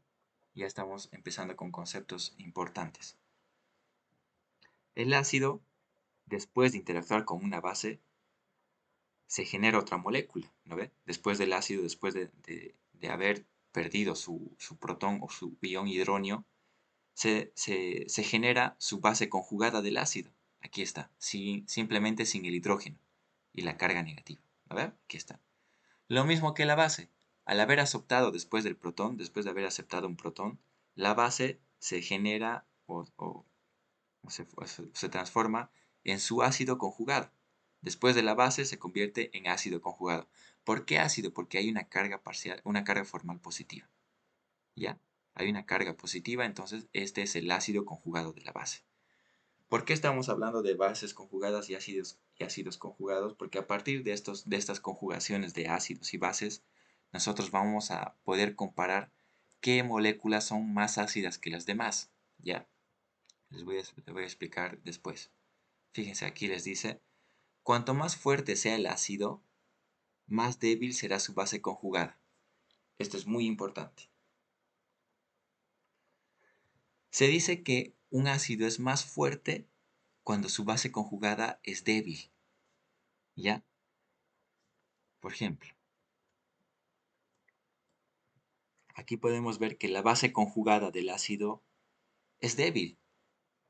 Speaker 1: Ya estamos empezando con conceptos importantes. El ácido, después de interactuar con una base, se genera otra molécula, ¿no ve? Después del ácido, después de haber perdido su protón o su ion hidronio, se genera su base conjugada del ácido. Aquí está, simplemente sin el hidrógeno y la carga negativa. ¿No ve? Aquí está. Lo mismo que la base. Al haber aceptado después del protón, después de haber aceptado un protón, la base se genera se transforma en su ácido conjugado. Después de la base se convierte en ácido conjugado. ¿Por qué ácido? Porque hay una carga parcial, una carga formal positiva. ¿Ya? Hay una carga positiva, entonces este es el ácido conjugado de la base. ¿Por qué estamos hablando de bases conjugadas y ácidos conjugados? Porque a partir de estas conjugaciones de ácidos y bases, nosotros vamos a poder comparar qué moléculas son más ácidas que las demás. ¿Ya? Les voy a explicar después. Fíjense, aquí les dice, cuanto más fuerte sea el ácido, más débil será su base conjugada. Esto es muy importante. Se dice que un ácido es más fuerte cuando su base conjugada es débil. ¿Ya? Por ejemplo, aquí podemos ver que la base conjugada del ácido es débil.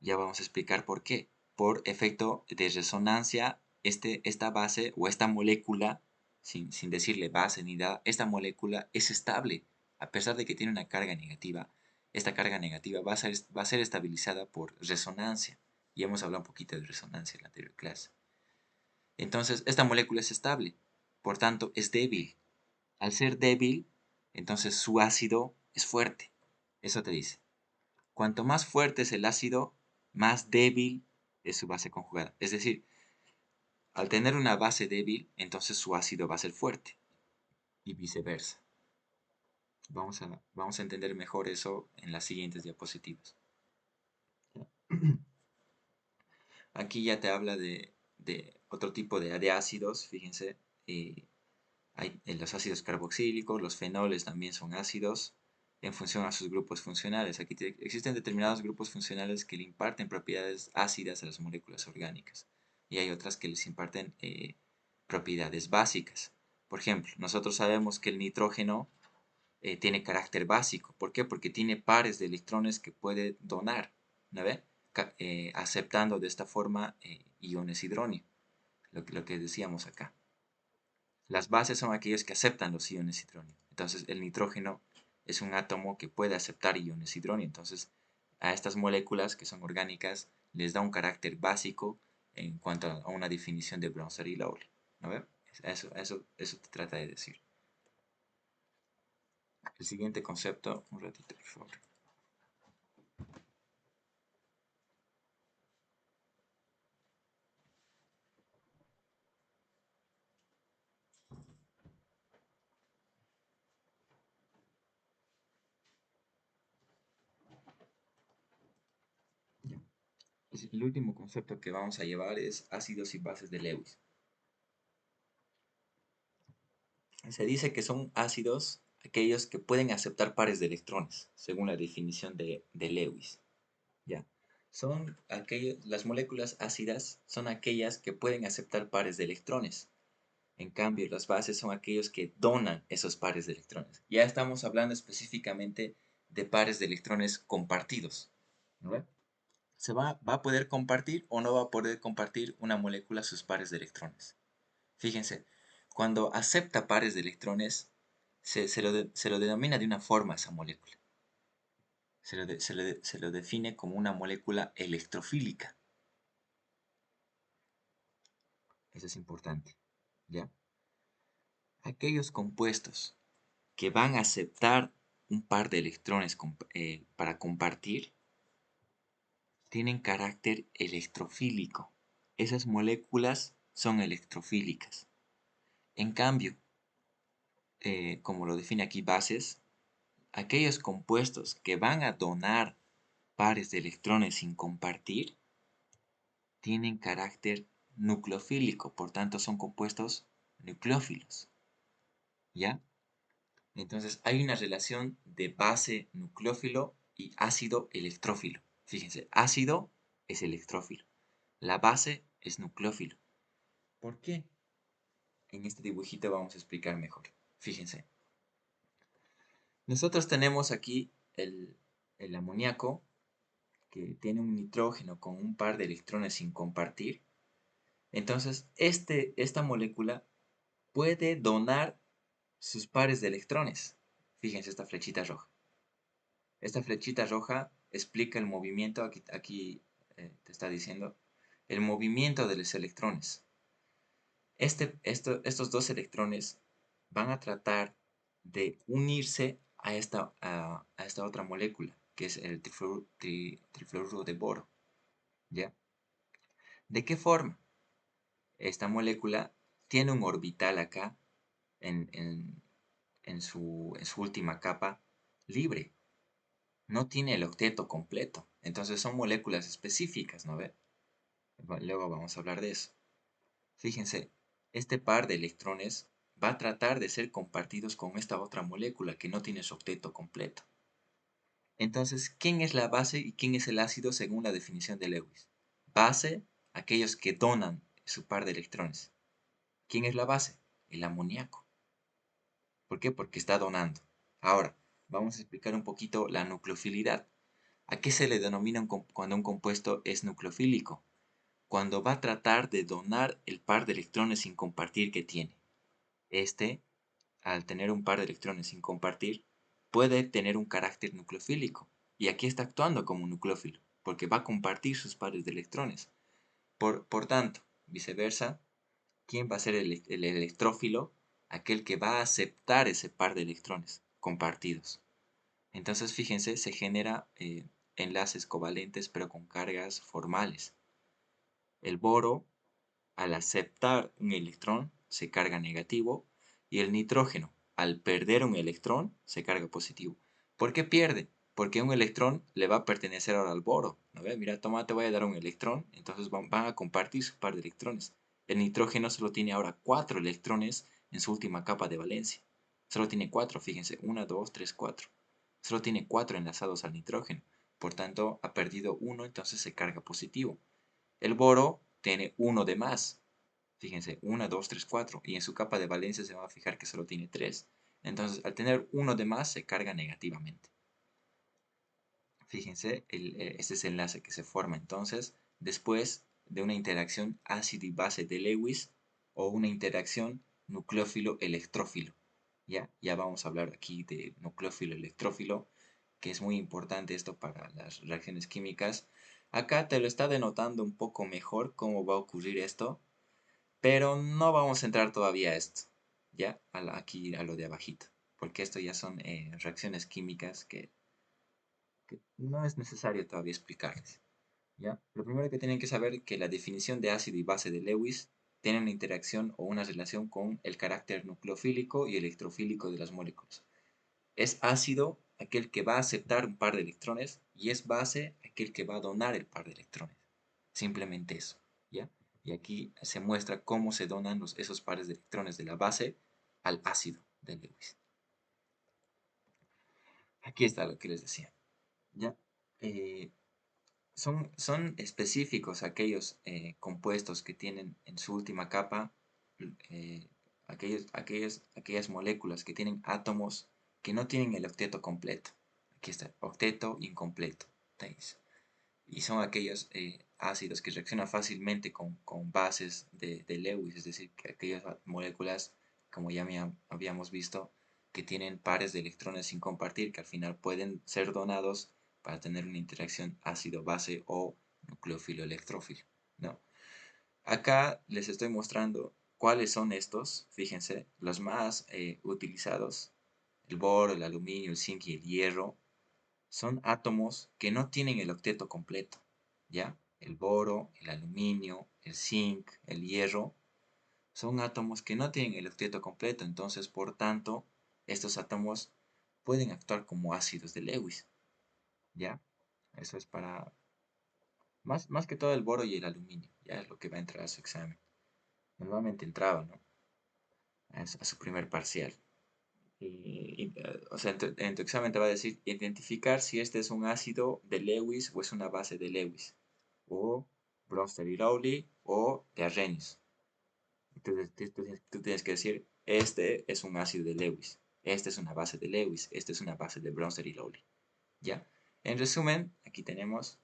Speaker 1: Ya vamos a explicar por qué. Por efecto de resonancia, esta base o esta molécula, sin decirle base ni nada, esta molécula es estable. A pesar de que tiene una carga negativa, esta carga negativa va a ser estabilizada por resonancia. Y hemos hablado un poquito de resonancia en la anterior clase. Entonces, esta molécula es estable, por tanto, es débil. Al ser débil, entonces su ácido es fuerte. Eso te dice. Cuanto más fuerte es el ácido, más débil es su base conjugada. Es decir, al tener una base débil, entonces su ácido va a ser fuerte. Y viceversa. Vamos a entender mejor eso en las siguientes diapositivas. Aquí ya te habla de otro tipo de ácidos. Fíjense, hay los ácidos carboxílicos, los fenoles también son ácidos en función a sus grupos funcionales. Aquí existen determinados grupos funcionales que le imparten propiedades ácidas a las moléculas orgánicas y hay otras que les imparten propiedades básicas. Por ejemplo, nosotros sabemos que el nitrógeno tiene carácter básico. ¿Por qué? Porque tiene pares de electrones que puede donar, ¿no ve? Aceptando de esta forma iones hidróneo, lo que decíamos acá. Las bases son aquellos que aceptan los iones hidróneo. Entonces, el nitrógeno es un átomo que puede aceptar iones hidróneo. Entonces, a estas moléculas que son orgánicas les da un carácter básico en cuanto a una definición de Bronsted y Lowry. ¿No ve? Eso te trata de decir. El siguiente concepto, un ratito, por favor. El último concepto que vamos a llevar es ácidos y bases de Lewis. Se dice que son ácidos aquellos que pueden aceptar pares de electrones, según la definición de Lewis. ¿Ya? Las moléculas ácidas son aquellas que pueden aceptar pares de electrones. En cambio, las bases son aquellos que donan esos pares de electrones. Ya estamos hablando específicamente de pares de electrones compartidos. ¿No ve? ¿Va a poder compartir o no va a poder compartir una molécula sus pares de electrones? Fíjense, cuando acepta pares de electrones, se lo denomina de una forma esa molécula. Se lo define como una molécula electrofílica. Eso es importante, ¿ya? Aquellos compuestos que van a aceptar un par de electrones para compartir tienen carácter electrofílico. Esas moléculas son electrofílicas. En cambio, como lo define aquí bases, aquellos compuestos que van a donar pares de electrones sin compartir tienen carácter nucleofílico, por tanto son compuestos nucleófilos. ¿Ya? Entonces hay una relación de base nucleófilo y ácido electrófilo. Fíjense, ácido es electrófilo, la base es nucleófilo. ¿Por qué? En este dibujito vamos a explicar mejor. Fíjense, nosotros tenemos aquí el amoníaco que tiene un nitrógeno con un par de electrones sin compartir. Entonces, esta molécula puede donar sus pares de electrones. Fíjense esta flechita roja. Esta flechita roja explica el movimiento, aquí te está diciendo, el movimiento de los electrones. Estos dos electrones van a tratar de unirse a esta otra molécula, que es el trifluoruro de boro. ¿Ya? ¿De qué forma? Esta molécula tiene un orbital acá en su última capa libre. No tiene el octeto completo. Entonces son moléculas específicas, ¿no ve? Luego vamos a hablar de eso. Fíjense, este par de electrones va a tratar de ser compartidos con esta otra molécula que no tiene su octeto completo. Entonces, ¿quién es la base y quién es el ácido según la definición de Lewis? Base, aquellos que donan su par de electrones. ¿Quién es la base? El amoníaco. ¿Por qué? Porque está donando. Ahora, vamos a explicar un poquito la nucleofilidad. ¿A qué se le denomina cuando un compuesto es nucleofílico? Cuando va a tratar de donar el par de electrones sin compartir que tiene. Este, al tener un par de electrones sin compartir, puede tener un carácter nucleofílico. Y aquí está actuando como un nucleófilo, porque va a compartir sus pares de electrones. Por tanto, viceversa, ¿quién va a ser el electrófilo? Aquel que va a aceptar ese par de electrones compartidos. Entonces, fíjense, se genera enlaces covalentes pero con cargas formales. El boro, al aceptar un electrón, se carga negativo y el nitrógeno, al perder un electrón, se carga positivo. ¿Por qué pierde? Porque un electrón le va a pertenecer ahora al boro. ¿No ves? Mira, toma, te voy a dar un electrón, entonces van a compartir su par de electrones. El nitrógeno solo tiene ahora 4 electrones en su última capa de valencia. Solo tiene 4, fíjense, 1, 2, 3, 4. Solo tiene 4 enlazados al nitrógeno. Por tanto, ha perdido 1, entonces se carga positivo. El boro tiene 1 de más. Fíjense, 1, 2, 3, 4. Y en su capa de valencia se va a fijar que solo tiene 3. Entonces, al tener 1 de más, se carga negativamente. Fíjense, este es el enlace que se forma entonces después de una interacción ácido y base de Lewis o una interacción nucleófilo-electrófilo. Ya vamos a hablar aquí de nucleófilo-electrófilo, que es muy importante esto para las reacciones químicas. Acá te lo está denotando un poco mejor cómo va a ocurrir esto, pero no vamos a entrar todavía a esto, ya, aquí a lo de abajito, porque esto ya son reacciones químicas que no es necesario todavía explicarles, ¿ya? Lo primero que tienen que saber es que la definición de ácido y base de Lewis tiene una interacción o una relación con el carácter nucleofílico y electrofílico de las moléculas. Es ácido aquel que va a aceptar un par de electrones y es base aquel que va a donar el par de electrones. Simplemente eso, ¿ya? Y aquí se muestra cómo se donan esos pares de electrones de la base al ácido de Lewis. Aquí está lo que les decía, ¿ya? son específicos aquellos compuestos que tienen en su última capa, eh, aquellas moléculas que tienen átomos que no tienen el octeto completo. Aquí está, octeto incompleto. ¿Veis? Y son aquellos ácidos que reaccionan fácilmente con bases de Lewis, es decir, que aquellas moléculas, como ya habíamos visto, que tienen pares de electrones sin compartir, que al final pueden ser donados para tener una interacción ácido-base o nucleófilo-electrófilo, ¿no? Acá les estoy mostrando cuáles son estos, fíjense, los más utilizados, el boro, el aluminio, el zinc y el hierro, son átomos que no tienen el octeto completo, ¿ya? El boro, el aluminio, el zinc, el hierro, son átomos que no tienen el octeto completo, entonces, por tanto, estos átomos pueden actuar como ácidos de Lewis, ¿ya? Eso es para, más que todo el boro y el aluminio, ya es lo que va a entrar a su examen. Normalmente entraba, ¿no? A su primer parcial. O sea, en tu examen te va a decir identificar si este es un ácido de Lewis o es una base de Lewis, o Brewster y Lowry o de Arrhenius. Entonces tú tienes que decir, este es un ácido de Lewis, este es una base de Lewis, este es una base de Brewster y Lowry. ¿Ya? En resumen, aquí tenemos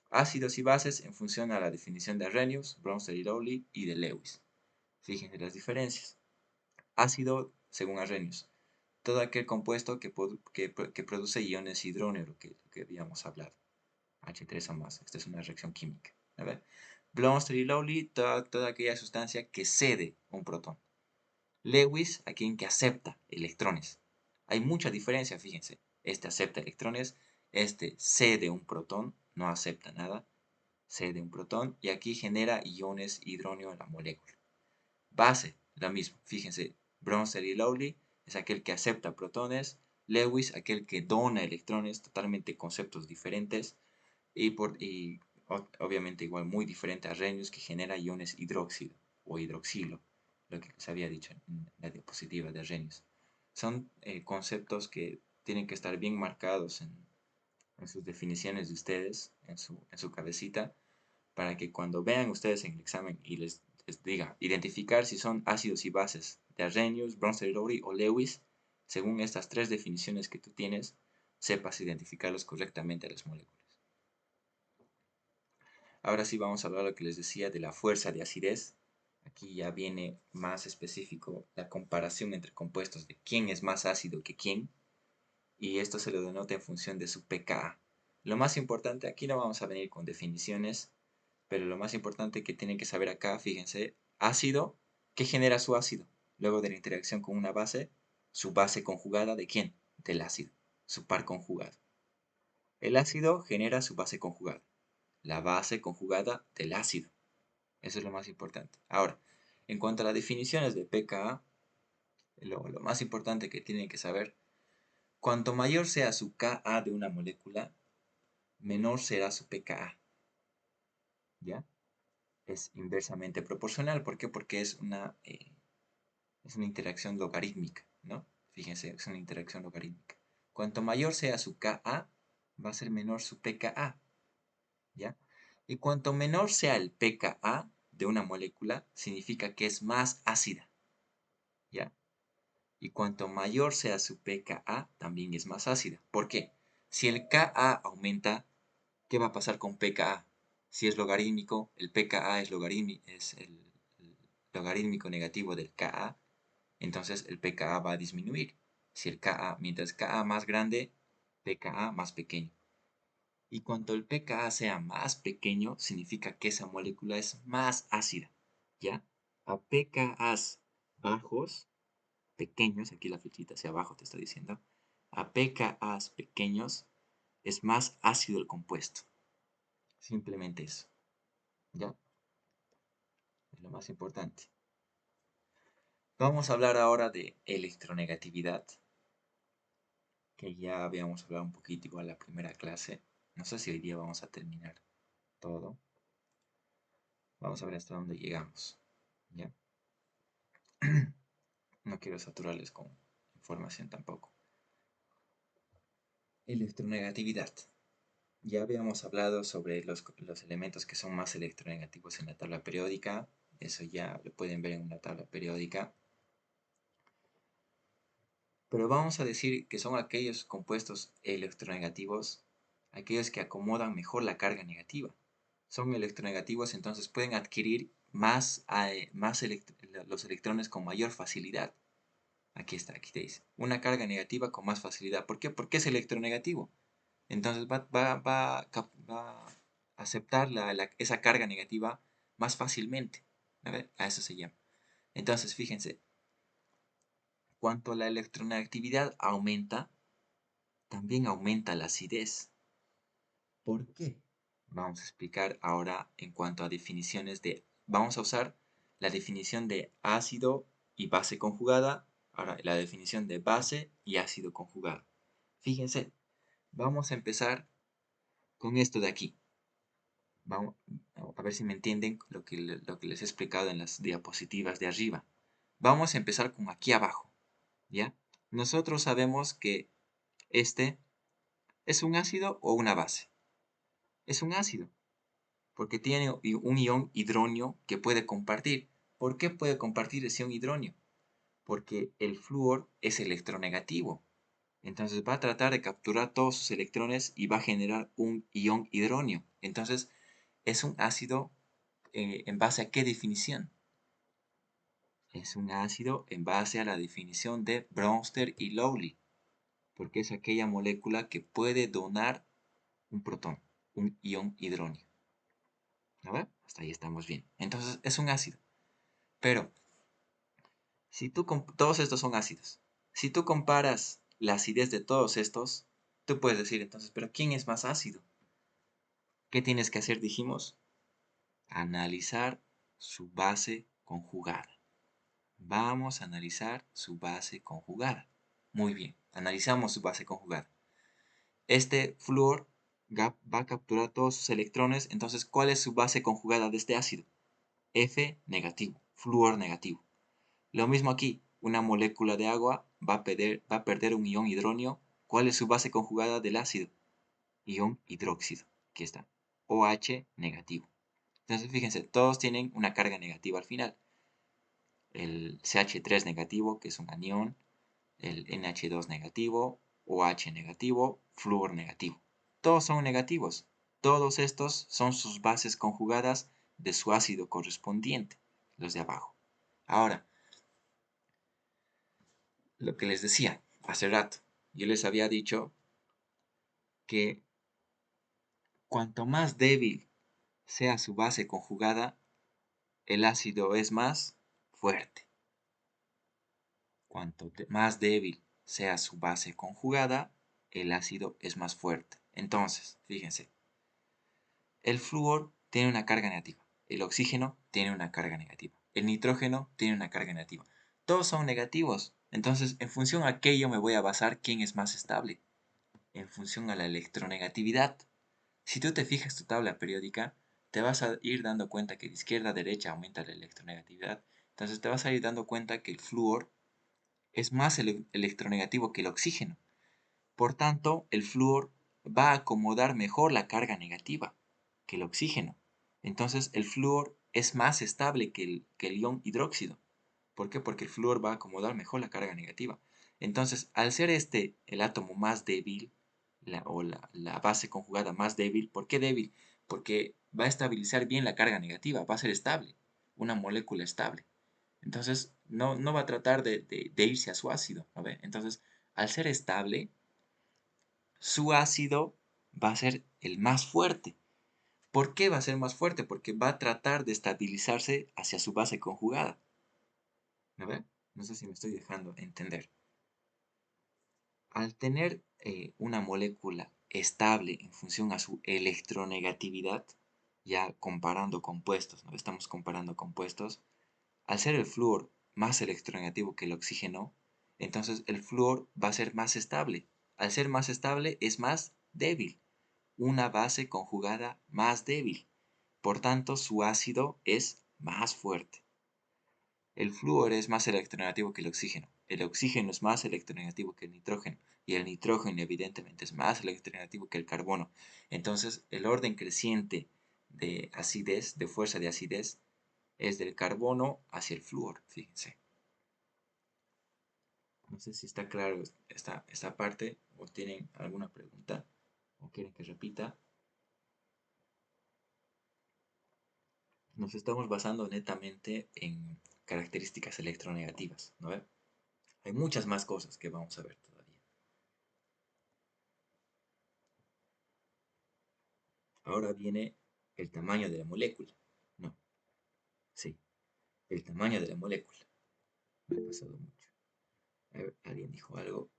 Speaker 1: ácidos y bases en función a la definición de Arrhenius, Brewster y Lowry y de Lewis. Fíjense las diferencias. Ácido, según Arrhenius, todo aquel compuesto que produce iones hidrógeno, que habíamos hablado. H3 o más. Esta es una reacción química. A ver. Blomster y Lowry, toda aquella sustancia que cede un protón. Lewis, aquel que acepta electrones. Hay mucha diferencia, fíjense. Este acepta electrones, este cede un protón, no acepta nada, cede un protón y aquí genera iones hidrógeno en la molécula. Base, la misma. Fíjense, Brewster y Lowry es aquel que acepta protones, Lewis aquel que dona electrones, totalmente conceptos diferentes, y obviamente igual muy diferente a Arrhenius que genera iones hidróxido o hidroxilo, lo que se había dicho en la diapositiva de Arrhenius. Son conceptos que tienen que estar bien marcados en sus definiciones de ustedes, en su cabecita, para que cuando vean ustedes en el examen y les diga identificar si son ácidos y bases de Arrhenius, Brewster y Lowry o Lewis, según estas tres definiciones que tú tienes, sepas identificarlos correctamente a las moléculas. Ahora sí vamos a hablar de lo que les decía de la fuerza de acidez. Aquí ya viene más específico la comparación entre compuestos de quién es más ácido que quién, y esto se lo denota en función de su pKa. Lo más importante, aquí no vamos a venir con definiciones, pero lo más importante que tienen que saber acá, fíjense, ácido, ¿qué genera su ácido? Luego de la interacción con una base, su base conjugada ¿de quién? Del ácido, su par conjugado. El ácido genera su base conjugada, la base conjugada del ácido. Eso es lo más importante. Ahora, en cuanto a las definiciones de pKa, lo más importante que tienen que saber, cuanto mayor sea su Ka de una molécula, menor será su pKa. ¿Ya? Es inversamente proporcional. ¿Por qué? Porque es una interacción logarítmica, ¿no? Fíjense, es una interacción logarítmica. Cuanto mayor sea su Ka, va a ser menor su pKa, ¿ya? Y cuanto menor sea el pKa de una molécula, significa que es más ácida, ¿ya? Y cuanto mayor sea su pKa, también es más ácida. ¿Por qué? Si el Ka aumenta, ¿qué va a pasar con pKa? Si es logarítmico, el pKa es el logarítmico negativo del Ka, entonces el pKa va a disminuir. Si el Ka, mientras Ka más grande, pKa más pequeño. Y cuanto el pKa sea más pequeño, significa que esa molécula es más ácida, ¿ya? A pKas bajos, pequeños, aquí la flechita hacia abajo te está diciendo, a pKas pequeños es más ácido el compuesto. Simplemente eso, ¿ya? Es lo más importante. Vamos a hablar ahora de electronegatividad, que ya habíamos hablado un poquito igual la primera clase. No sé si hoy día vamos a terminar todo. Vamos a ver hasta dónde llegamos, ¿ya? No quiero saturarles con información tampoco. Electronegatividad. Ya habíamos hablado sobre los elementos que son más electronegativos en la tabla periódica. Eso ya lo pueden ver en una tabla periódica. Pero vamos a decir que son aquellos compuestos electronegativos, aquellos que acomodan mejor la carga negativa. Son electronegativos, entonces pueden adquirir los electrones con mayor facilidad. Aquí está, aquí te dice. Una carga negativa con más facilidad. ¿Por qué? Porque es electronegativo. Entonces va a aceptar esa carga negativa más fácilmente. A ver, a eso se llama. Entonces, fíjense, cuanto la electronegatividad aumenta, también aumenta la acidez. ¿Por qué? Vamos a explicar ahora en cuanto a definiciones de... Vamos a usar la definición de ácido y base conjugada. Ahora, la definición de base y ácido conjugado. Fíjense, vamos a empezar con esto de aquí. Vamos a ver si me entienden lo que les he explicado en las diapositivas de arriba. Vamos a empezar con aquí abajo, ¿ya? Nosotros sabemos que este es un ácido o una base. Es un ácido, porque tiene un ion hidronio que puede compartir. ¿Por qué puede compartir ese ion hidronio? Porque el flúor es electronegativo. Entonces va a tratar de capturar todos sus electrones y va a generar un ion hidronio. Entonces es un ácido ¿en base a qué definición? Es un ácido en base a la definición de Bronsted y Lowry, porque es aquella molécula que puede donar un protón, un ion hidronio. ¿A ver? Hasta ahí estamos bien. Entonces es un ácido. Pero, si todos estos son ácidos. Si tú comparas la acidez de todos estos, tú puedes decir entonces, pero ¿quién es más ácido? ¿Qué tienes que hacer? Dijimos, analizar su base conjugada. Vamos a analizar su base conjugada. Muy bien, analizamos su base conjugada. Este flúor va a capturar todos sus electrones, entonces, ¿cuál es su base conjugada de este ácido? F negativo, flúor negativo. Lo mismo aquí, una molécula de agua va a perder un ion hidronio. ¿Cuál es su base conjugada del ácido? Ion hidróxido. Aquí está, OH negativo. Entonces, fíjense, todos tienen una carga negativa al final. El CH3 negativo, que es un anión, el NH2 negativo, OH negativo, flúor negativo. Todos son negativos. Todos estos son sus bases conjugadas de su ácido correspondiente, los de abajo. Ahora, lo que les decía hace rato, yo les había dicho que cuanto más débil sea su base conjugada, el ácido es más fuerte. Cuanto más débil sea su base conjugada, el ácido es más fuerte. Entonces, fíjense, el flúor tiene una carga negativa, el oxígeno tiene una carga negativa, el nitrógeno tiene una carga negativa. Todos son negativos. Entonces, en función a qué yo me voy a basar quién es más estable. En función a la electronegatividad. Si tú te fijas tu tabla periódica, te vas a ir dando cuenta que de izquierda a derecha aumenta la electronegatividad. Entonces te vas a ir dando cuenta que el flúor es más electronegativo que el oxígeno. Por tanto, el flúor va a acomodar mejor la carga negativa que el oxígeno. Entonces, el flúor es más estable que el ion hidróxido. ¿Por qué? Porque el flúor va a acomodar mejor la carga negativa. Entonces, al ser este el átomo más débil, la base conjugada más débil, ¿por qué débil? Porque va a estabilizar bien la carga negativa, va a ser estable, una molécula estable. Entonces, no va a tratar de irse a su ácido. ¿No ve? Entonces, al ser estable, su ácido va a ser el más fuerte. ¿Por qué va a ser más fuerte? Porque va a tratar de estabilizarse hacia su base conjugada. ¿No ve? No sé si me estoy dejando entender. Al tener una molécula estable en función a su electronegatividad, ya comparando compuestos, ¿no? Estamos comparando compuestos, al ser el flúor más electronegativo que el oxígeno, entonces el flúor va a ser más estable. Al ser más estable es más débil, una base conjugada más débil. Por tanto, su ácido es más fuerte. El flúor es más electronegativo que el oxígeno es más electronegativo que el nitrógeno, y el nitrógeno evidentemente es más electronegativo que el carbono. Entonces, el orden creciente de acidez, de fuerza de acidez, es del carbono hacia el flúor, fíjense. No sé si está claro esta parte o tienen alguna pregunta o quieren que repita. Nos estamos basando netamente en características electronegativas, ¿no ve? Hay muchas más cosas que vamos a ver todavía. Ahora viene el tamaño de la molécula. No, sí, el tamaño de la molécula. Me he pasado mucho. A ver, alguien dijo algo.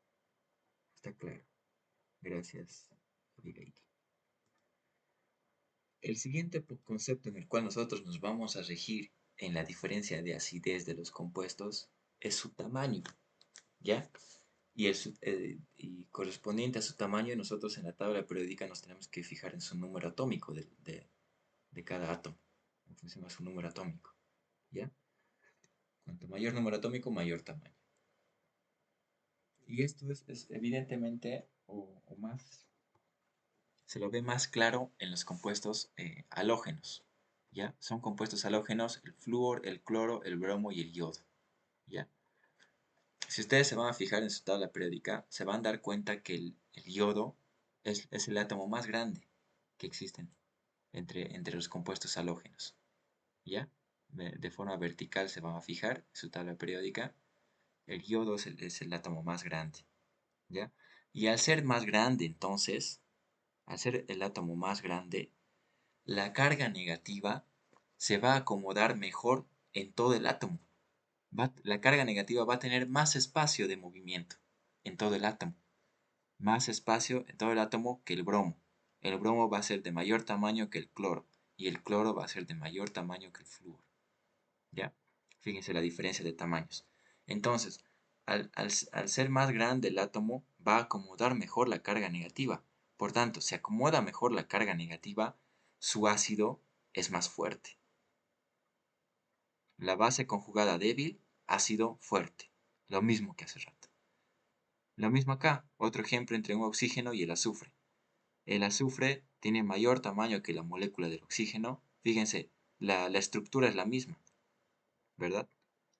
Speaker 1: Está claro. Gracias, Abigail. El siguiente concepto en el cual nosotros nos vamos a regir en la diferencia de acidez de los compuestos es su tamaño, ¿ya? Y correspondiente a su tamaño, nosotros en la tabla periódica nos tenemos que fijar en su número atómico de cada átomo, en función a su número atómico, ¿ya? Cuanto mayor número atómico, mayor tamaño. Y esto es evidentemente o más, se lo ve más claro en los compuestos halógenos, ¿ya? Son compuestos halógenos el flúor, el cloro, el bromo y el yodo, ¿ya? Si ustedes se van a fijar en su tabla periódica, se van a dar cuenta que el yodo es el átomo más grande que existen entre los compuestos halógenos, ¿ya? De forma vertical se van a fijar en su tabla periódica, el yodo es el átomo más grande, ¿ya? Y al ser más grande, entonces, al ser el átomo más grande, la carga negativa se va a acomodar mejor en todo el átomo. La carga negativa va a tener más espacio de movimiento en todo el átomo. Más espacio en todo el átomo que el bromo. El bromo va a ser de mayor tamaño que el cloro. Y el cloro va a ser de mayor tamaño que el flúor. ¿Ya? Fíjense la diferencia de tamaños. Entonces, al ser más grande el átomo, va a acomodar mejor la carga negativa. Por tanto, si acomoda mejor la carga negativa, su ácido es más fuerte. La base conjugada débil, ácido fuerte. Lo mismo que hace rato. Lo mismo acá, otro ejemplo entre un oxígeno y el azufre. El azufre tiene mayor tamaño que la molécula del oxígeno. Fíjense, la estructura es la misma, ¿verdad?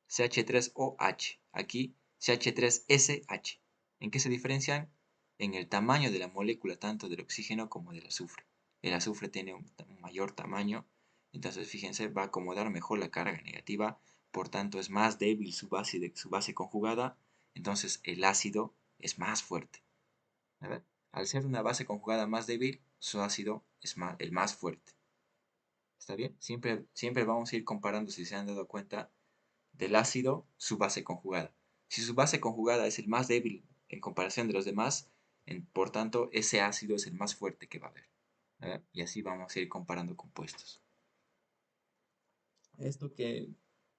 Speaker 1: CH3OH, aquí CH3SH. ¿En qué se diferencian? En el tamaño de la molécula tanto del oxígeno como del azufre. El azufre tiene un mayor tamaño, entonces fíjense, va a acomodar mejor la carga negativa, por tanto es más débil su base conjugada, entonces el ácido es más fuerte. ¿Verdad? Al ser una base conjugada más débil, su ácido es el más fuerte. ¿Está bien? Siempre vamos a ir comparando, si se han dado cuenta, del ácido su base conjugada. Si su base conjugada es el más débil en comparación de los demás, por tanto, ese ácido es el más fuerte que va a haber. ¿Verdad? Y así vamos a ir comparando compuestos. Esto que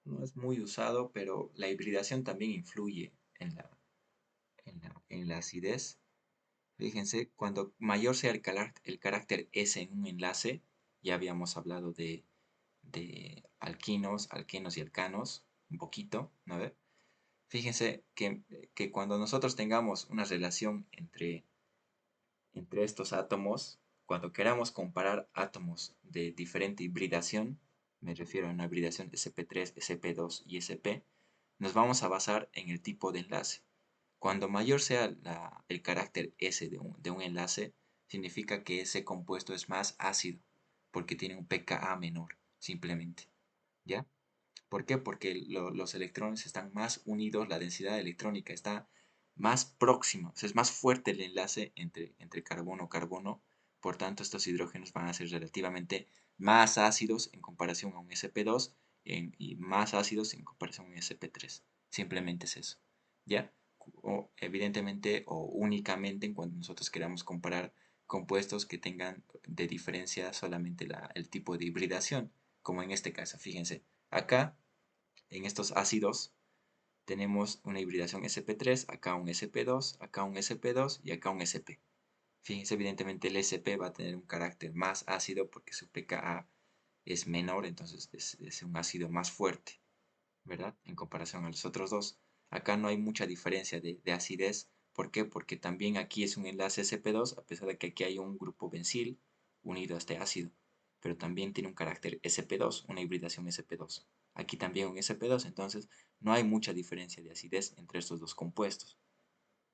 Speaker 1: no es muy usado, pero la hibridación también influye en la acidez. Fíjense, cuando mayor sea el carácter S en un enlace, ya habíamos hablado de alquinos, alquenos y alcanos, un poquito, ¿no? Fíjense que cuando nosotros tengamos una relación entre estos átomos, cuando queramos comparar átomos de diferente hibridación, me refiero a una hibridación sp3, sp2 y sp, nos vamos a basar en el tipo de enlace. Cuando mayor sea el carácter S de un enlace, significa que ese compuesto es más ácido, porque tiene un pKa menor, simplemente. ¿Ya? ¿Por qué? Porque los electrones están más unidos, la densidad electrónica está más próxima, o sea, es más fuerte el enlace entre carbono-carbono, por tanto estos hidrógenos van a ser relativamente más ácidos en comparación a un sp2 y más ácidos en comparación a un sp3. Simplemente es eso, ¿ya? O evidentemente o únicamente en cuando nosotros queramos comparar compuestos que tengan de diferencia solamente el tipo de hibridación, como en este caso, fíjense, acá en estos ácidos tenemos una hibridación sp3, acá un sp2, acá un sp2 y acá un sp. Fíjense, evidentemente el sp va a tener un carácter más ácido porque su pKa es menor, entonces es un ácido más fuerte, ¿verdad? En comparación a los otros dos. Acá no hay mucha diferencia de acidez. ¿Por qué? Porque también aquí es un enlace sp2, a pesar de que aquí hay un grupo bencil unido a este ácido. Pero también tiene un carácter sp2, una hibridación sp2. Aquí también un sp2, entonces no hay mucha diferencia de acidez entre estos dos compuestos.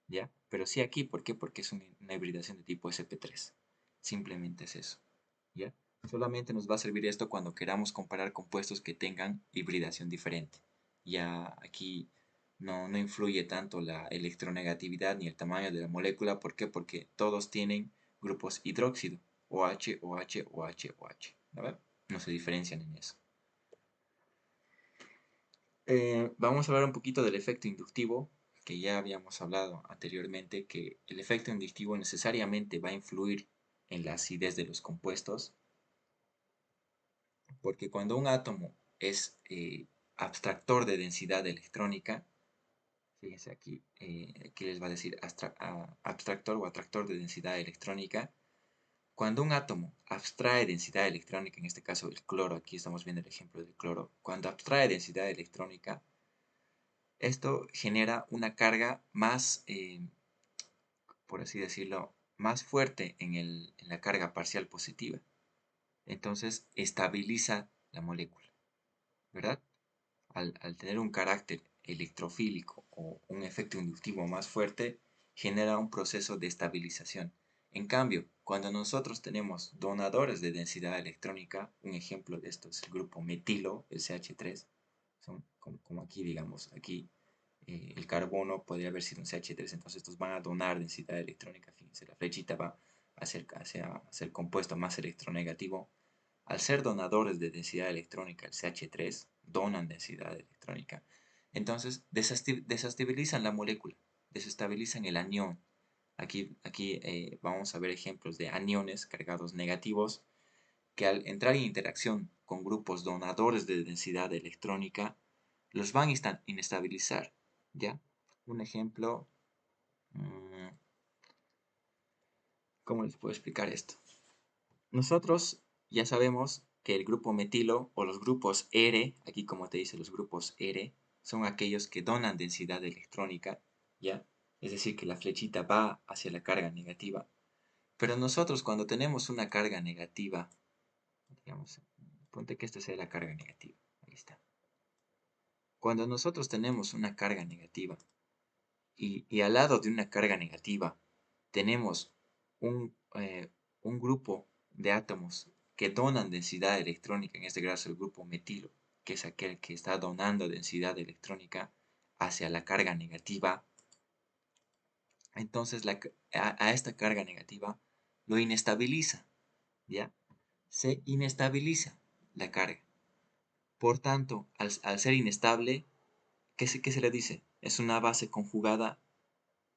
Speaker 1: ¿Ya? Pero sí aquí, ¿por qué? Porque es una hibridación de tipo sp3. Simplemente es eso. ¿Ya? Solamente nos va a servir esto cuando queramos comparar compuestos que tengan hibridación diferente. Ya aquí no influye tanto la electronegatividad ni el tamaño de la molécula. ¿Por qué? Porque todos tienen grupos hidróxido. OH, OH, OH, OH. ¿No? No se diferencian en eso. Vamos a hablar un poquito del efecto inductivo, que ya habíamos hablado anteriormente, que el efecto inductivo necesariamente va a influir en la acidez de los compuestos, porque cuando un átomo es abstractor de densidad electrónica, fíjense aquí, aquí les va a decir abstractor o atractor de densidad electrónica. Cuando un átomo abstrae densidad electrónica, en este caso el cloro, aquí estamos viendo el ejemplo del cloro, cuando abstrae densidad electrónica, esto genera una carga más, por así decirlo, más fuerte en la carga parcial positiva. Entonces estabiliza la molécula, ¿verdad? Al tener un carácter electrofílico o un efecto inductivo más fuerte, genera un proceso de estabilización. En cambio, cuando nosotros tenemos donadores de densidad electrónica, un ejemplo de esto es el grupo metilo, el CH3, son como aquí, digamos, aquí el carbono podría haber sido un CH3, entonces estos van a donar densidad electrónica. Fíjense, la flechita va hacia el compuesto más electronegativo. Al ser donadores de densidad electrónica, el CH3, donan densidad electrónica. Entonces desestabilizan la molécula, desestabilizan el anión. Aquí vamos a ver ejemplos de aniones cargados negativos que al entrar en interacción con grupos donadores de densidad electrónica, los van a inestabilizar. ¿Ya? Un ejemplo, mmm, ¿cómo les puedo explicar esto? Nosotros ya sabemos que el grupo metilo o los grupos R, aquí como te dice los grupos R, son aquellos que donan densidad electrónica, ¿ya? Es decir, que la flechita va hacia la carga negativa. Pero nosotros cuando tenemos una carga negativa, digamos, ponte que esta sea la carga negativa, ahí está. Cuando nosotros tenemos una carga negativa y al lado de una carga negativa tenemos un grupo de átomos que donan densidad electrónica, en este caso el grupo metilo, que es aquel que está donando densidad electrónica hacia la carga negativa, entonces a esta carga negativa lo inestabiliza, ¿ya? Se inestabiliza la carga. Por tanto, al ser inestable, qué se le dice? Es una base conjugada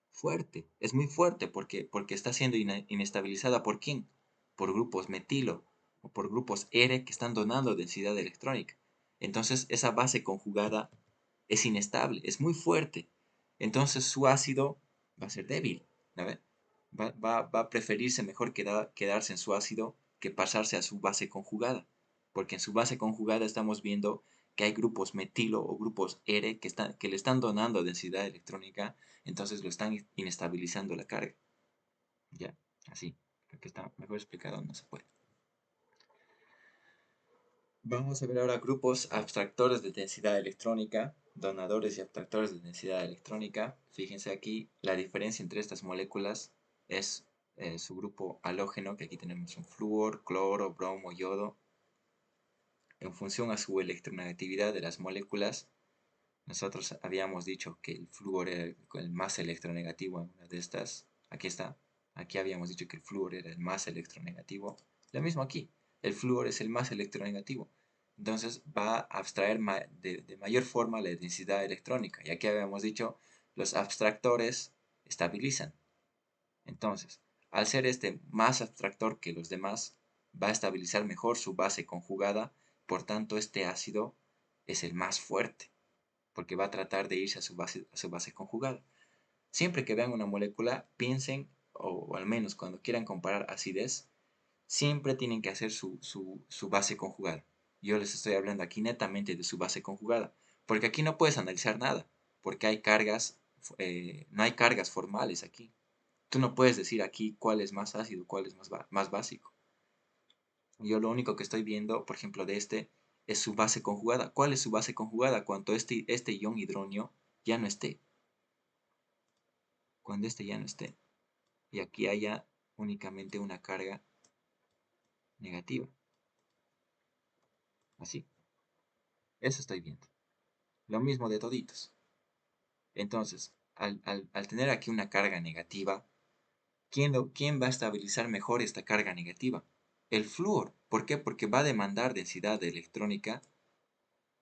Speaker 1: fuerte, es muy fuerte porque está siendo inestabilizada ¿por quién? Por grupos metilo o por grupos R que están donando densidad electrónica. Entonces esa base conjugada es inestable, es muy fuerte. Entonces su ácido va a ser débil, ¿no? Va a preferirse mejor quedarse en su ácido que pasarse a su base conjugada. Porque en su base conjugada estamos viendo que hay grupos metilo o grupos R que le están donando densidad electrónica, entonces lo están inestabilizando la carga. Ya, así. Creo que está mejor explicado, no se puede. Vamos a ver ahora grupos abstractores de densidad electrónica, donadores y abstractores de densidad electrónica. Fíjense aquí, la diferencia entre estas moléculas es su grupo halógeno, que aquí tenemos un flúor, cloro, bromo, yodo. En función a su electronegatividad de las moléculas, nosotros habíamos dicho que el flúor era el más electronegativo en una de estas. Aquí está. Aquí habíamos dicho que el flúor era el más electronegativo. Lo mismo aquí. El flúor es el más electronegativo. Entonces va a abstraer de mayor forma la densidad electrónica. Y aquí habíamos dicho los abstractores estabilizan. Entonces, al ser este más abstractor que los demás, va a estabilizar mejor su base conjugada. Por tanto, este ácido es el más fuerte porque va a tratar de irse a su base conjugada. Siempre que vean una molécula, piensen, o al menos cuando quieran comparar acidez, siempre tienen que hacer su base conjugada. Yo les estoy hablando aquí netamente de su base conjugada, Porque aquí no puedes analizar nada, porque hay cargas, no hay cargas formales aquí. Tú no puedes decir aquí cuál es más ácido, cuál es más básico. Yo lo único que estoy viendo, por ejemplo, de este, es su base conjugada. ¿Cuál es su base conjugada? Cuando este ion hidronio ya no esté. Cuando este ya no esté. Y aquí haya únicamente una carga negativa. Así. Eso estoy viendo. Lo mismo de toditos. Entonces, al tener aquí una carga negativa, ¿quién va a estabilizar mejor esta carga negativa? El flúor. ¿Por qué? Porque va a demandar densidad electrónica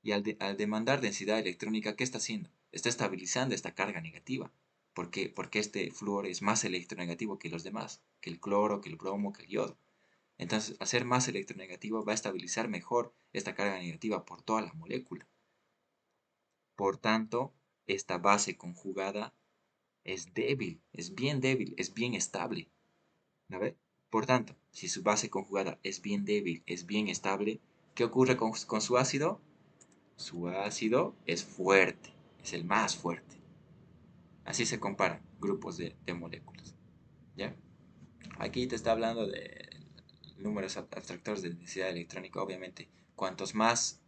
Speaker 1: y al demandar densidad electrónica, ¿qué está haciendo? Está estabilizando esta carga negativa. ¿Por qué? Porque este flúor es más electronegativo que los demás, que el cloro, que el bromo, que el yodo. Entonces, al ser más electronegativo, va a estabilizar mejor esta carga negativa por toda la molécula. Por tanto, esta base conjugada es débil, es bien estable. ¿No ve? Por tanto, si su base conjugada es bien débil, es bien estable, ¿qué ocurre con su ácido? Su ácido es fuerte, es el más fuerte. Así se comparan grupos de moléculas. ¿Ya? Aquí te está hablando de números abstractores de densidad electrónica. Obviamente, cuantos más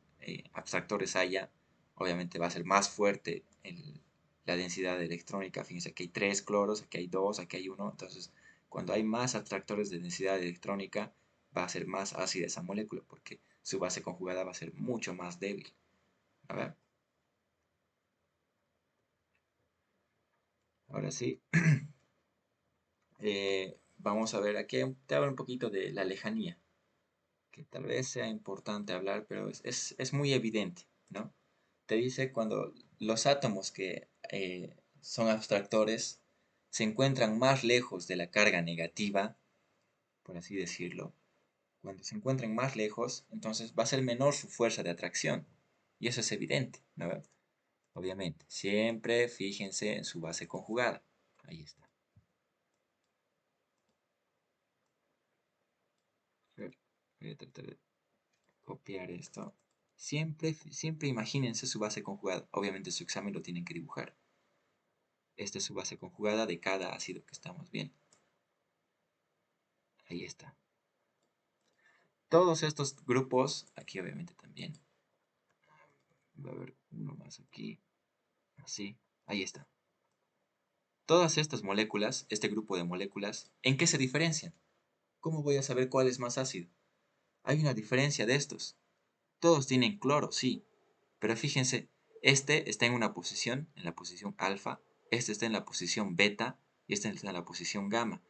Speaker 1: abstractores haya, obviamente va a ser más fuerte la densidad electrónica. Fíjense, aquí hay 3 cloros, aquí hay 2, aquí hay uno. Entonces, cuando hay más abstractores de densidad electrónica, va a ser más ácida esa molécula porque su base conjugada va a ser mucho más débil. A ver, ahora sí. Vamos a ver, aquí te hablo un poquito de la lejanía, que tal vez sea importante hablar, pero es muy evidente, ¿no? Te dice cuando los átomos que son abstractores se encuentran más lejos de la carga negativa, por así decirlo, cuando se encuentran más lejos, entonces va a ser menor su fuerza de atracción. Y eso es evidente, ¿no? Obviamente, siempre fíjense en su base conjugada. Ahí está. Voy a tratar de copiar esto. Siempre imagínense su base conjugada. Obviamente su examen lo tienen que dibujar. Esta es su base conjugada de cada ácido que estamos viendo. Ahí está. Todos estos grupos, aquí obviamente también. Va a haber uno más aquí. Así. Ahí está. Todas estas moléculas, este grupo de moléculas, ¿en qué se diferencian? ¿Cómo voy a saber cuál es más ácido? Hay una diferencia de estos. Todos tienen cloro, sí, pero fíjense, este está en la posición alfa, este está en la posición beta y este está en la posición gamma.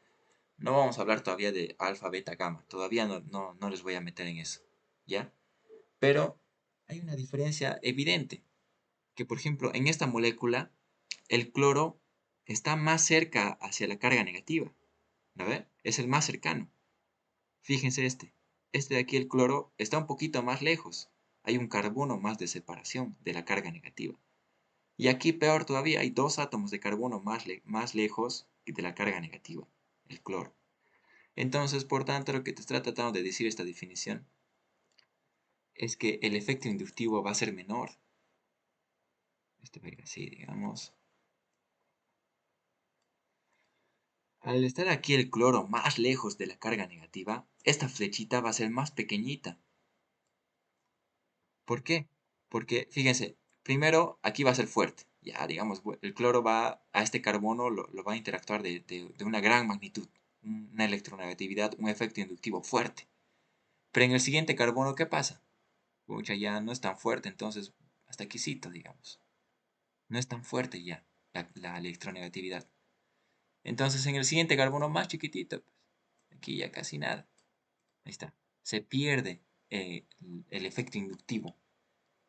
Speaker 1: No vamos a hablar todavía de alfa, beta, gamma, todavía no les voy a meter en eso, ¿ya? Pero hay una diferencia evidente, que por ejemplo en esta molécula el cloro está más cerca hacia la carga negativa, ¿no ve? Es el más cercano. Fíjense este de aquí el cloro está un poquito más lejos, hay un carbono más de separación de la carga negativa. Y aquí peor todavía, hay 2 átomos de carbono más lejos de la carga negativa, el cloro. Entonces, por tanto, lo que te está tratando de decir esta definición es que el efecto inductivo va a ser menor. Este va a ir así, digamos. Al estar aquí el cloro más lejos de la carga negativa, esta flechita va a ser más pequeñita. ¿Por qué? Porque, fíjense, primero aquí va a ser fuerte. Ya, digamos, el cloro va a este carbono, lo va a interactuar de una gran magnitud, una electronegatividad, un efecto inductivo fuerte. Pero en el siguiente carbono, ¿qué pasa? Pucha, ya no es tan fuerte, entonces, hasta aquícito, digamos. No es tan fuerte ya la electronegatividad. Entonces, en el siguiente carbono más chiquitito, pues, aquí ya casi nada. Ahí está. Se pierde el efecto inductivo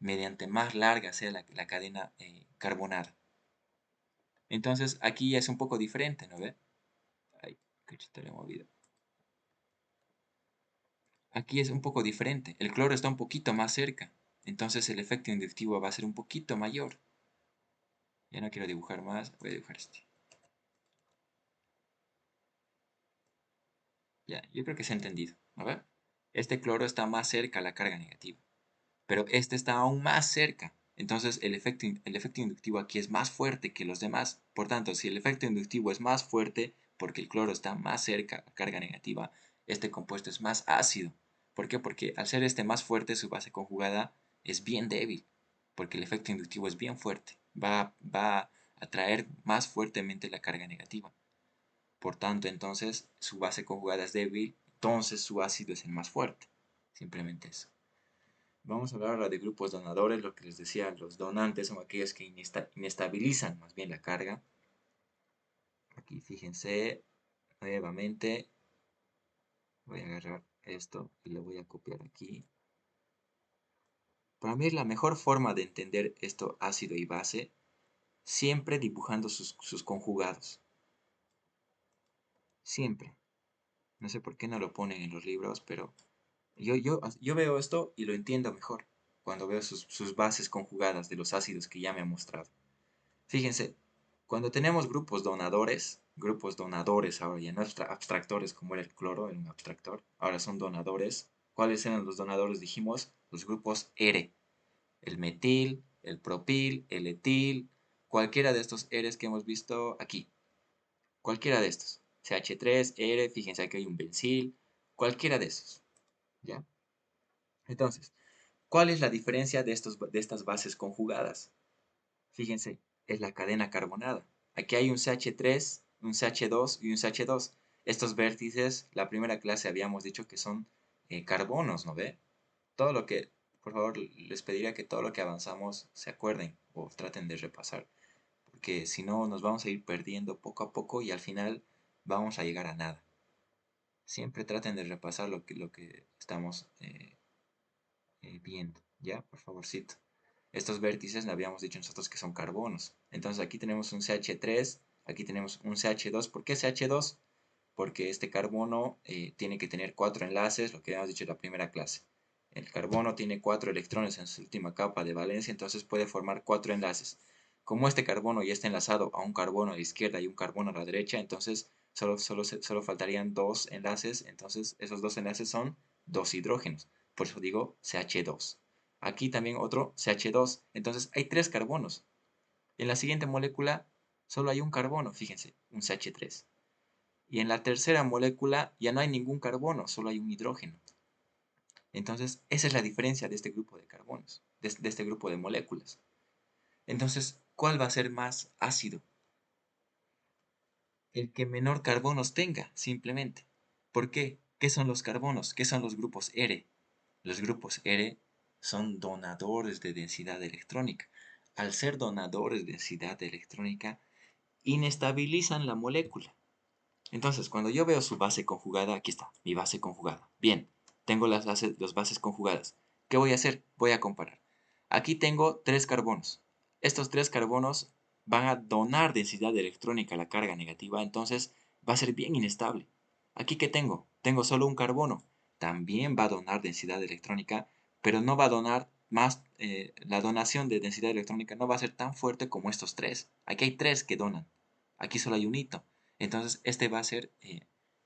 Speaker 1: mediante más larga sea la cadena carbonada. Entonces aquí ya es un poco diferente, ¿no ve? Ay, cachito le he movido. Aquí es un poco diferente. El cloro está un poquito más cerca. Entonces el efecto inductivo va a ser un poquito mayor. Ya no quiero dibujar más. Voy a dibujar este. Ya, yo creo que se ha entendido. ¿No ve? Este cloro está más cerca a la carga negativa. Pero este está aún más cerca. Entonces el efecto inductivo aquí es más fuerte que los demás. Por tanto, si el efecto inductivo es más fuerte porque el cloro está más cerca a carga negativa, este compuesto es más ácido. ¿Por qué? Porque al ser este más fuerte, su base conjugada es bien débil, porque el efecto inductivo es bien fuerte. Va a atraer más fuertemente la carga negativa. Por tanto, entonces su base conjugada es débil, entonces su ácido es el más fuerte. Simplemente eso. Vamos a hablar ahora de grupos donadores. Lo que les decía, los donantes son aquellos que inestabilizan más bien la carga. Aquí fíjense, nuevamente voy a agarrar esto y lo voy a copiar aquí. Para mí la mejor forma de entender esto ácido y base, siempre dibujando sus conjugados. Siempre. No sé por qué no lo ponen en los libros, pero yo veo esto y lo entiendo mejor cuando veo sus bases conjugadas de los ácidos que ya me ha mostrado. Fíjense, cuando tenemos grupos donadores ahora ya no abstractores como era el cloro, era un abstractor, ahora son donadores. ¿Cuáles eran los donadores? Dijimos los grupos ere, el metil, el propil, el etil, cualquiera de estos eres que hemos visto aquí, cualquiera de estos, CH3, ere, fíjense aquí hay un bencil, cualquiera de esos, ¿ya? Entonces, ¿cuál es la diferencia de estas bases conjugadas? Fíjense, es la cadena carbonada. Aquí hay un CH3, un CH2 y un CH2. Estos vértices, la primera clase habíamos dicho que son carbonos, ¿no ve? Todo lo que, por favor, les pediría que todo lo que avanzamos se acuerden o traten de repasar, porque si no nos vamos a ir perdiendo poco a poco y al final vamos a llegar a nada. Siempre traten de repasar lo que estamos viendo, ¿ya? Por favorcito. Estos vértices le habíamos dicho nosotros que son carbonos. Entonces aquí tenemos un CH3, aquí tenemos un CH2. ¿Por qué CH2? Porque este carbono tiene que tener 4 enlaces, lo que habíamos dicho en la primera clase. El carbono tiene 4 electrones en su última capa de valencia, entonces puede formar 4 enlaces. Como este carbono ya está enlazado a un carbono a la izquierda y un carbono a la derecha, entonces solo faltarían 2 enlaces, entonces esos 2 enlaces son 2 hidrógenos. Por eso digo CH2. Aquí también otro CH2. Entonces hay 3 carbonos. En la siguiente molécula solo hay un carbono, fíjense, un CH3. Y en la tercera molécula ya no hay ningún carbono, solo hay un hidrógeno. Entonces esa es la diferencia de este grupo de carbonos, de este grupo de moléculas. Entonces, ¿cuál va a ser más ácido? El que menor carbonos tenga, simplemente. ¿Por qué? ¿Qué son los carbonos? ¿Qué son los grupos ere? Los grupos ere son donadores de densidad electrónica. Al ser donadores de densidad electrónica, inestabilizan la molécula. Entonces, cuando yo veo su base conjugada, aquí está, mi base conjugada. Bien, tengo las bases conjugadas. ¿Qué voy a hacer? Voy a comparar. Aquí tengo 3 carbonos. Estos 3 carbonos van a donar densidad electrónica a la carga negativa, entonces va a ser bien inestable. Aquí, ¿qué tengo? Tengo solo un carbono. También va a donar densidad electrónica, pero no va a donar más, la donación de densidad electrónica no va a ser tan fuerte como estos 3. Aquí hay 3 que donan. Aquí solo hay un hito. Entonces este va a ser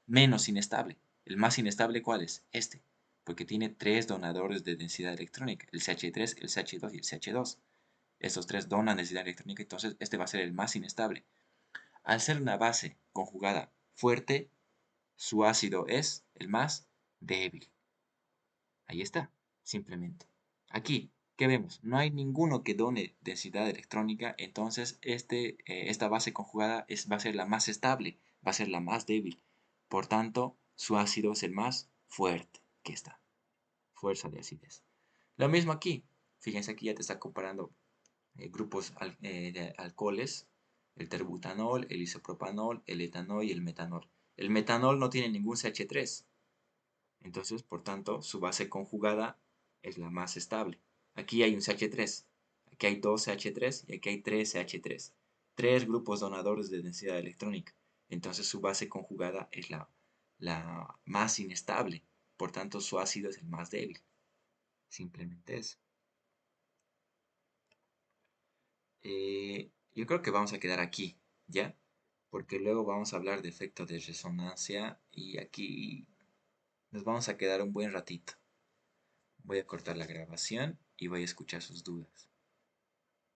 Speaker 1: menos inestable. ¿El más inestable cuál es? Este, porque tiene 3 donadores de densidad electrónica, el CH3, el CH2 y el CH2. Estos 3 donan densidad electrónica, entonces este va a ser el más inestable. Al ser una base conjugada fuerte, su ácido es el más débil. Ahí está, simplemente. Aquí, ¿qué vemos? No hay ninguno que done densidad electrónica, entonces esta base conjugada va a ser la más estable, va a ser la más débil. Por tanto, su ácido es el más fuerte que está. Fuerza de acidez. Lo mismo aquí. Fíjense aquí ya te está comparando grupos de alcoholes, el terbutanol, el isopropanol, el etanol y el metanol. El metanol no tiene ningún CH3, entonces, por tanto, su base conjugada es la más estable. Aquí hay un CH3, aquí hay 2 CH3 y aquí hay 3 CH3. 3 grupos donadores de densidad electrónica. Entonces su base conjugada es la más inestable. Por tanto, su ácido es el más débil. Simplemente eso. Yo creo que vamos a quedar aquí, ¿ya? Porque luego vamos a hablar de efecto de resonancia y aquí nos vamos a quedar un buen ratito. Voy a cortar la grabación y voy a escuchar sus dudas.